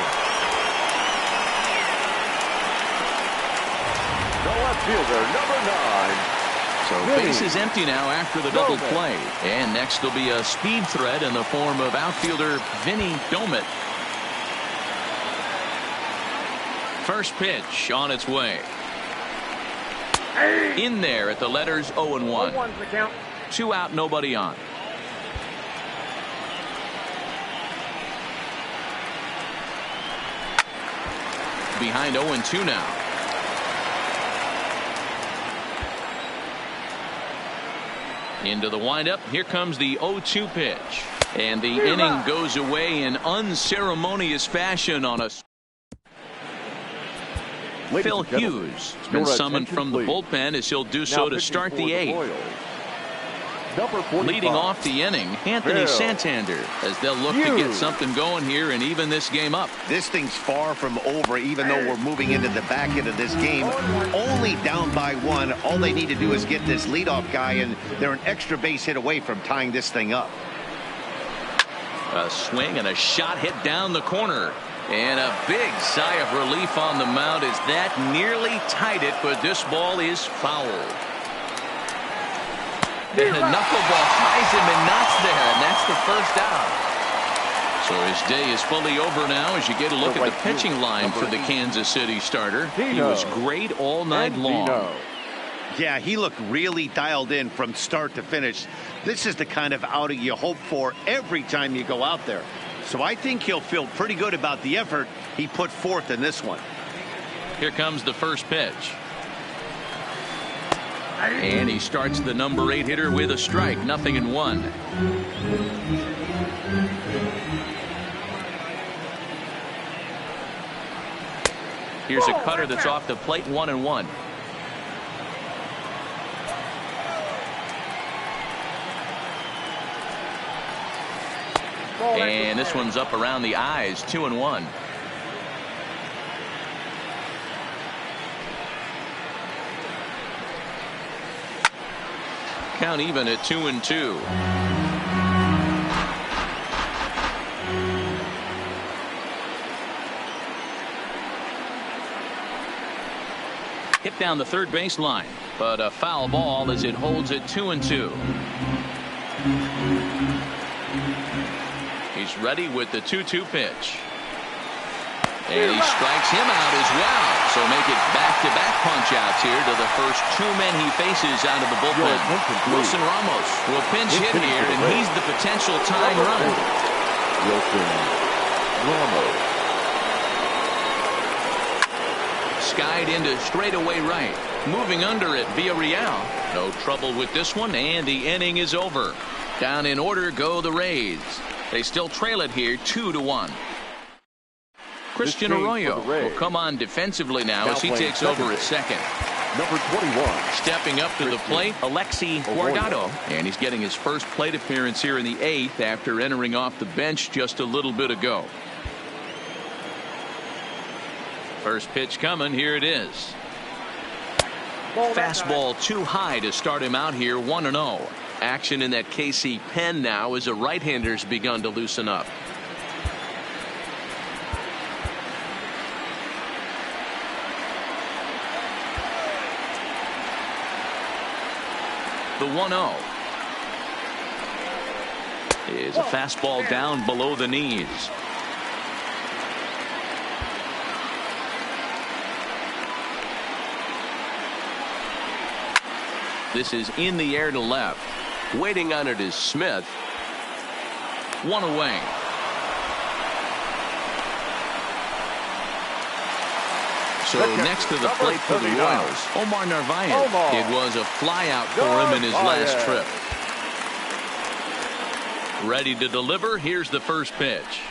The left fielder, number 9. So base is empty now after the double play. And next will be a speed threat in the form of outfielder Vinny Domit. First pitch on its way. In there at the letters 0-1. 2 out, nobody on. Behind 0-2 now. Into the windup. Here comes the 0-2 pitch. And the inning goes away in unceremonious fashion on a. Phil Hughes has been summoned from the bullpen as he'll do so to start the 8th. Leading off the inning, Anthony Santander, as they'll look to get something going here and even this game up. This thing's far from over, even though we're moving into the back end of this game. Only down by 1. All they need to do is get this leadoff guy, and they're an extra base hit away from tying this thing up. A swing and a shot hit down the corner. And a big sigh of relief on the mound as that nearly tied it, but this ball is foul. And a knuckleball ties him and knocks there, and that's the first out. So his day is fully over now as you get a look at the pitching line for the Kansas City starter. He was great all night long. Yeah, he looked really dialed in from start to finish. This is the kind of outing you hope for every time you go out there. So I think he'll feel pretty good about the effort he put forth in this one. Here comes the first pitch. And he starts the number 8 hitter with a strike. 0-1. Here's a cutter that's off the plate. 1-1. And this one's up around the eyes. 2-1. Count even at 2-2. Hit down the third base line, but a foul ball as it holds it 2-2. He's ready with the 2-2 pitch. And he strikes him out as well. So make it back-to-back punch-outs here to the first 2 men he faces out of the bullpen. Wilson Ramos will pinch hit here, and he's the potential tying run. Wilson Ramos. Skied into straightaway right. Moving under it, Villarreal. No trouble with this one, and the inning is over. Down in order go the Rays. They still trail it here 2-1. Christian Arroyo will come on defensively now as he takes over at second. Number 21. Stepping up to the plate, Alexi Guardado. And he's getting his first plate appearance here in the 8th after entering off the bench just a little bit ago. First pitch coming. Here it is. Fastball too high to start him out here. 1-0. Action in that KC pen now as a right-hander's begun to loosen up. The 1-0 is a fastball down below the knees. This is in the air to left. Waiting on it is Smith. 1 away. So next to the plate for the Royals, Omar Narvaez. It was a flyout for him in his last trip. Ready to deliver. Here's the first pitch.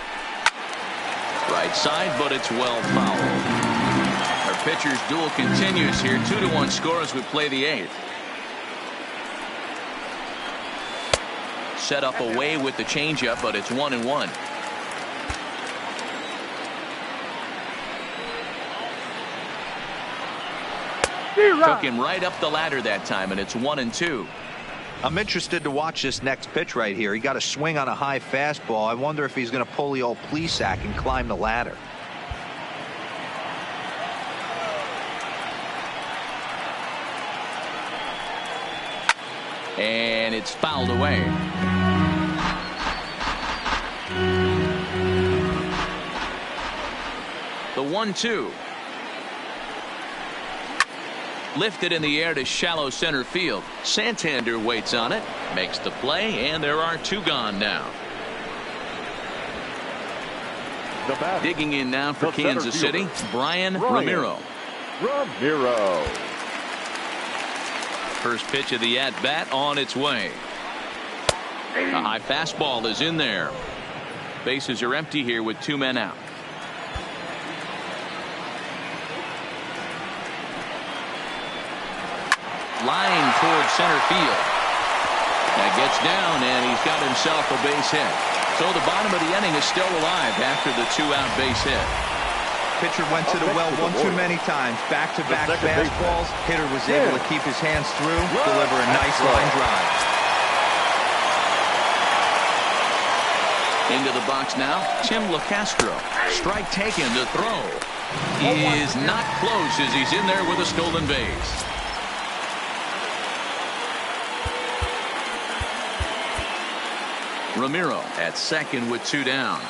Right side, but it's well fouled. Our pitcher's duel continues here. 2-1 score as we play the 8th. Set up away with the changeup, but it's 1-1. Took him right up the ladder that time, and it's 1-2. I'm interested to watch this next pitch right here. He got a swing on a high fastball. I wonder if he's going to pull the old Plesac and climb the ladder. And it's fouled away. The 1-2. Lifted in the air to shallow center field. Santander waits on it, makes the play, and there are 2 gone now. Digging in now for Kansas City, Brian Ramiro. Ramiro. First pitch of the at-bat on its way. A high fastball is in there. Bases are empty here with 2 men out. Line towards center field. That gets down, and he's got himself a base hit. So the bottom of the inning is still alive after the 2-out base hit. Pitcher went to the well one too many times. Back-to-back fastballs. Hitter was able to keep his hands through, deliver a nice line drive. Into the box now, Tim LeCastro. Strike taken to throw. He is not close as he's in there with a stolen base. Ramiro at second with 2 down.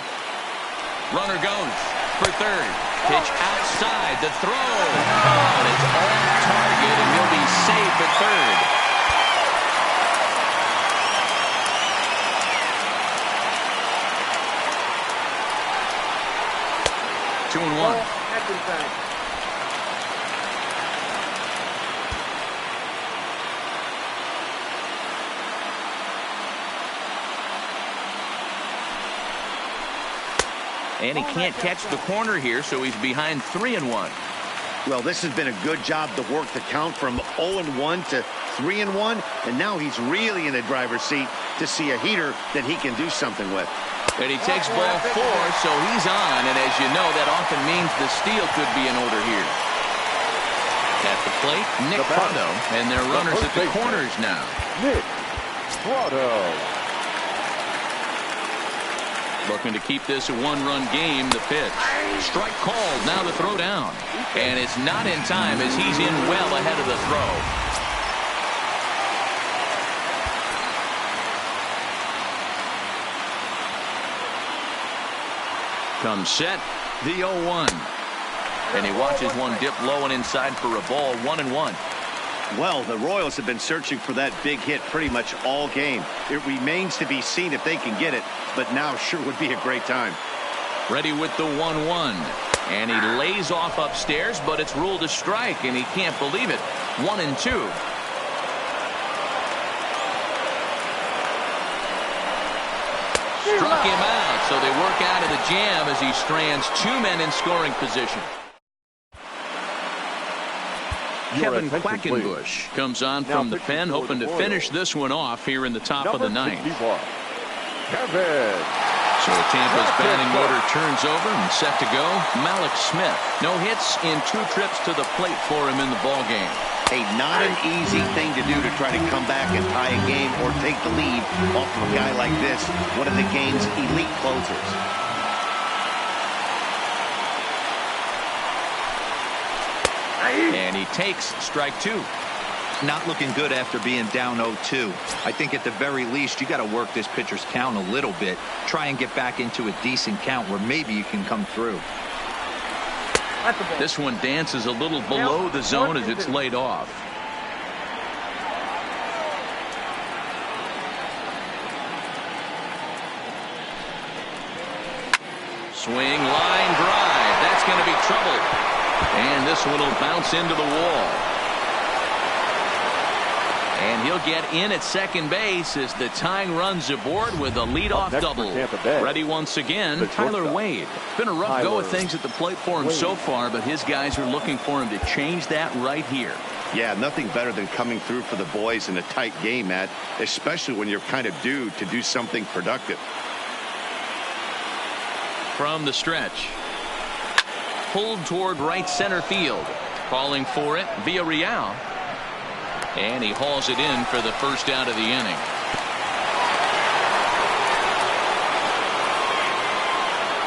Runner goes for third. Pitch outside the throw. Oh, it's off target, and he'll be safe at third. Two and one. And he can't catch the corner here, so he's behind 3-1. Well, this has been a good job to work the count from 0-1 to 3-1, and now he's really in the driver's seat to see a heater that he can do something with. And he takes ball 4, so he's on, and as you know, that often means the steal could be in order here. At the plate, Nick Prado, and their runners at the corners now. Nick Prado. Looking to keep this a 1-run game. The pitch. Strike called. Now the throw down. And it's not in time as he's in well ahead of the throw. Comes set. The 0-1. And he watches one dip low and inside for a ball. 1-1. Well, the Royals have been searching for that big hit pretty much all game. It remains to be seen if they can get it, but now sure would be a great time. Ready with the 1-1. And he lays off upstairs, but it's ruled a strike, and he can't believe it. 1-2. Struck him out, so they work out of the jam as he strands 2 men in scoring position. Kevin Quackenbush comes on from the pen, hoping to finish this one off here in the top of the ninth. Kevin. So Tampa's batting order turns over and set to go. Malik Smith. No hits in 2 trips to the plate for him in the ball game. Hey, not an easy thing to do to try to come back and tie a game or take the lead off of a guy like this, one of the game's elite closers. And he takes strike 2. Not looking good after being down 0-2. I think at the very least you got to work this pitcher's count a little bit. Try and get back into a decent count where maybe you can come through. This one dances a little below the zone as it's laid off. Swing, line drive. That's going to be trouble. And this one will bounce into the wall. And he'll get in at second base as the tying runs aboard with a leadoff double. Ready once again, Tyler Wade. Been a rough go of things at the plate for him so far, but his guys are looking for him to change that right here. Yeah, nothing better than coming through for the boys in a tight game, Matt, especially when you're kind of due to do something productive. From the stretch. Pulled toward right center field. Calling for it, Villarreal. And he hauls it in for the first out of the inning.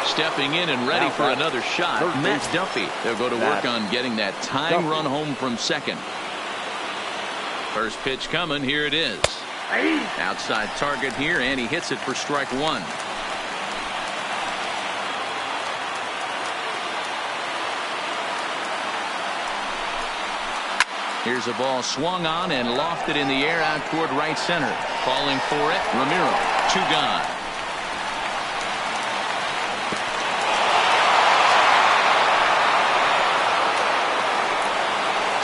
Stepping in and ready for another shot, Matt Duffy. They'll go to work on getting that tying run home from second. First pitch coming. Here it is. Outside target here, and he hits it for strike 1. Here's a ball swung on and lofted in the air out toward right center. Calling for it, Ramiro. 2 gone.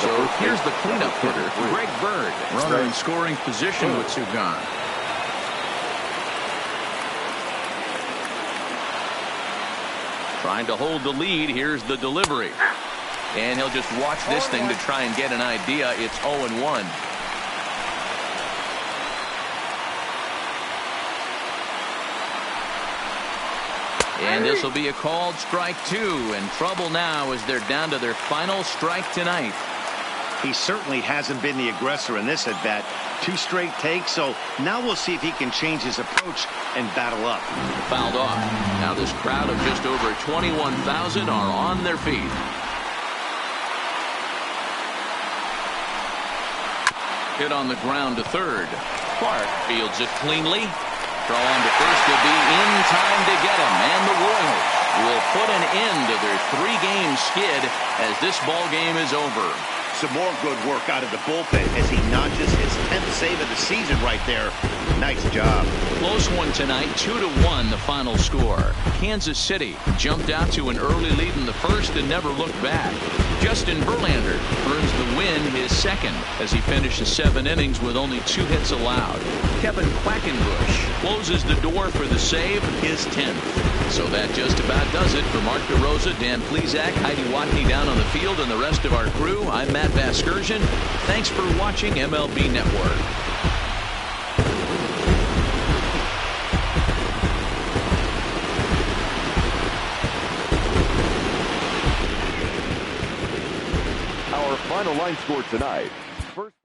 So here's the cleanup hitter, Greg Bird. Runner in scoring position with 2 gone. Trying to hold the lead. Here's the delivery. And he'll just watch this thing to try and get an idea. It's 0-1. And this will be a called strike 2. And trouble now as they're down to their final strike tonight. He certainly hasn't been the aggressor in this at bat. 2 straight takes, so now we'll see if he can change his approach and battle up. Fouled off. Now this crowd of just over 21,000 are on their feet. Hit on the ground to third. Clark fields it cleanly. Throw on to first will be in time to get him. And the Royals will put an end to their 3-game skid as this ball game is over. Some more good work out of the bullpen as he notches his 10th save of the season right there. Nice job. Close one tonight, 2-1 the final score. Kansas City jumped out to an early lead in the first and never looked back. Justin Verlander earns the win, his second, as he finishes 7 innings with only 2 hits allowed. Kevin Quackenbush closes the door for the save, his 10th. So that just about does it for Mark DeRosa, Dan Plesac, Heidi Watney down on the field, and the rest of our crew. I'm Matt Vasgersian. Thanks for watching MLB Network. Our final line score tonight. First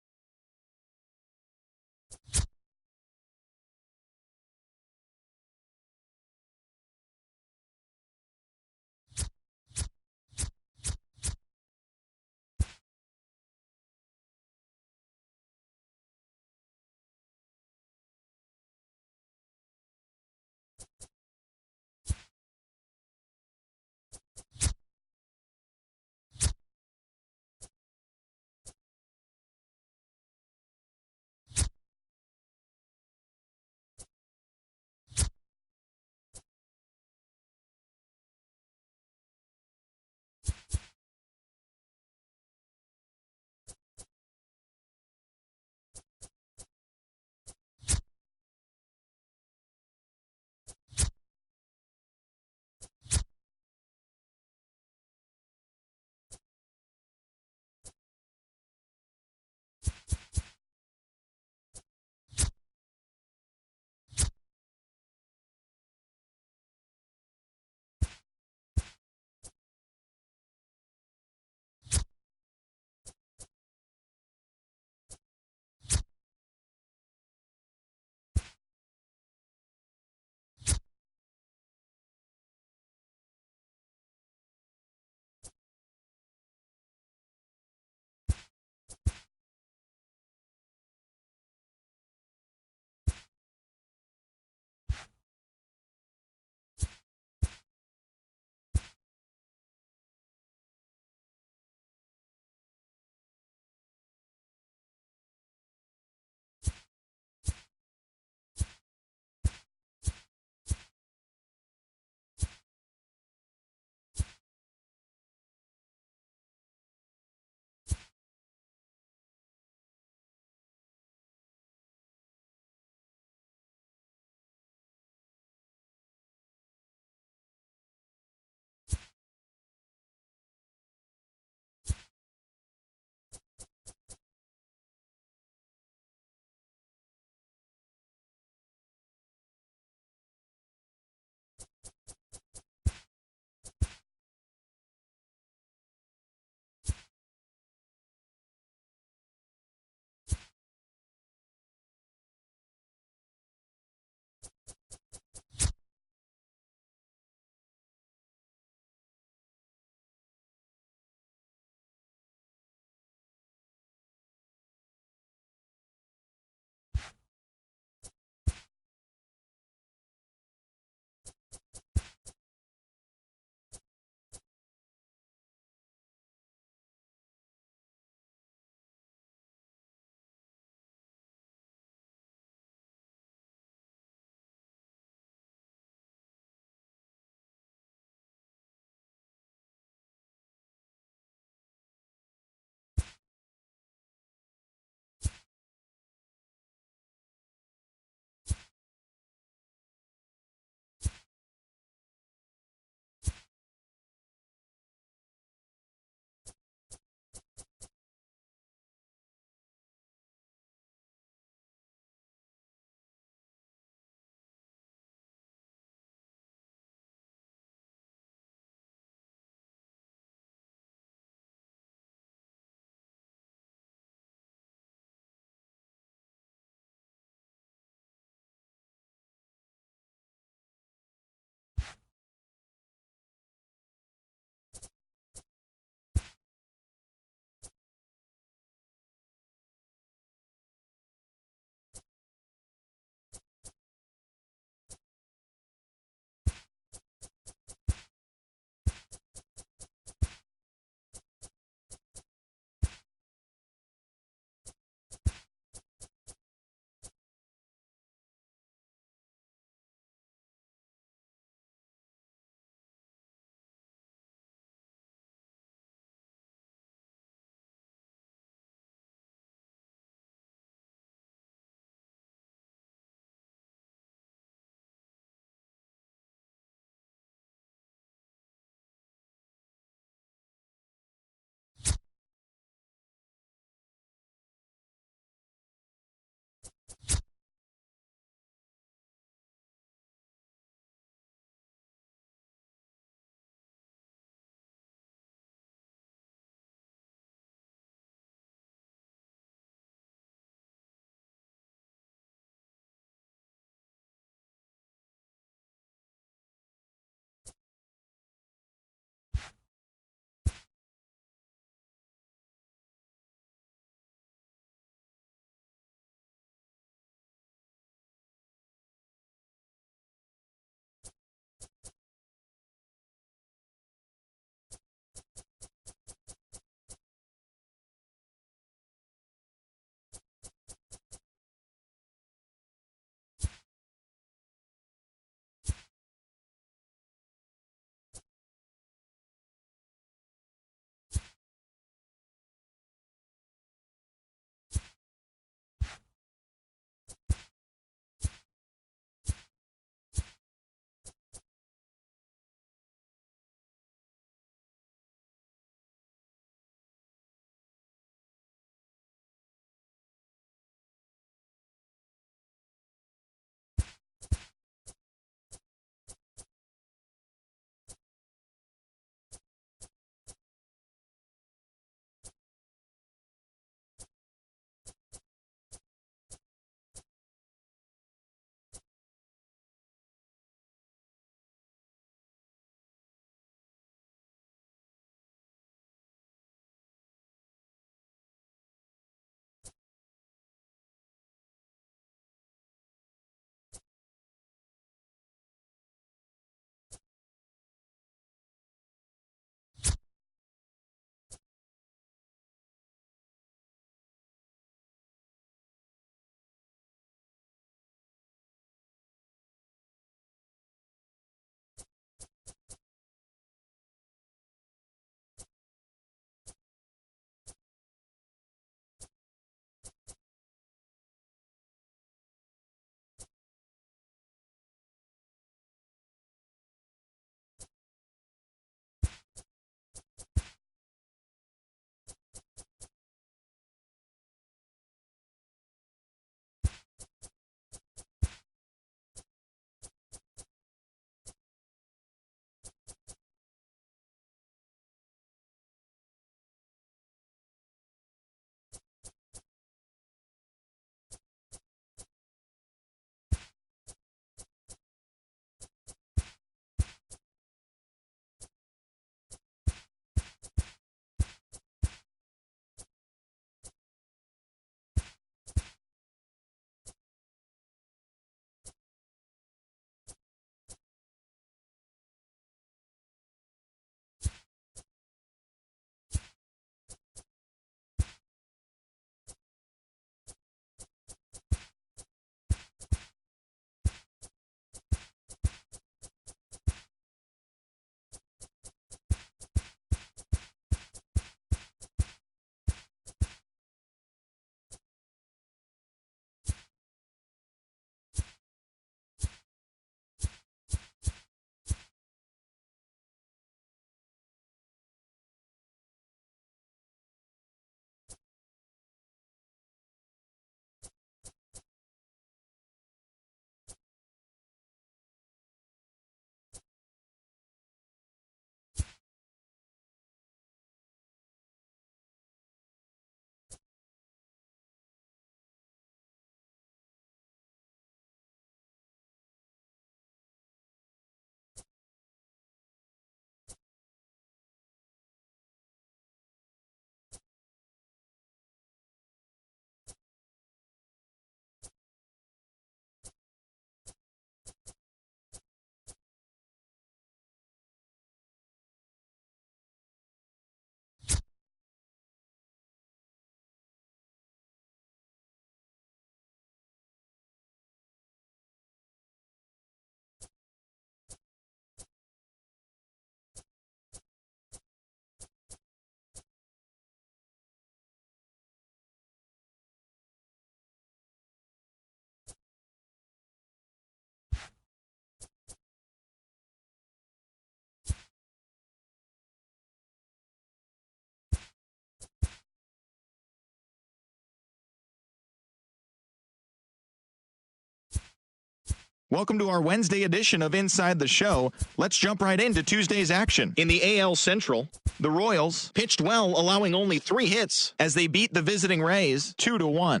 Welcome to our Wednesday edition of Inside the Show. Let's jump right into Tuesday's action. In the AL Central, the Royals pitched well, allowing only 3 hits as they beat the visiting Rays 2-1.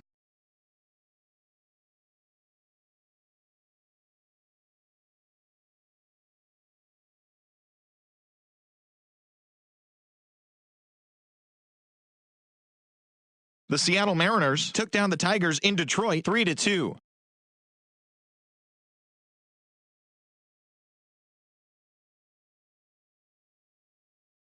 The Seattle Mariners took down the Tigers in Detroit 3-2.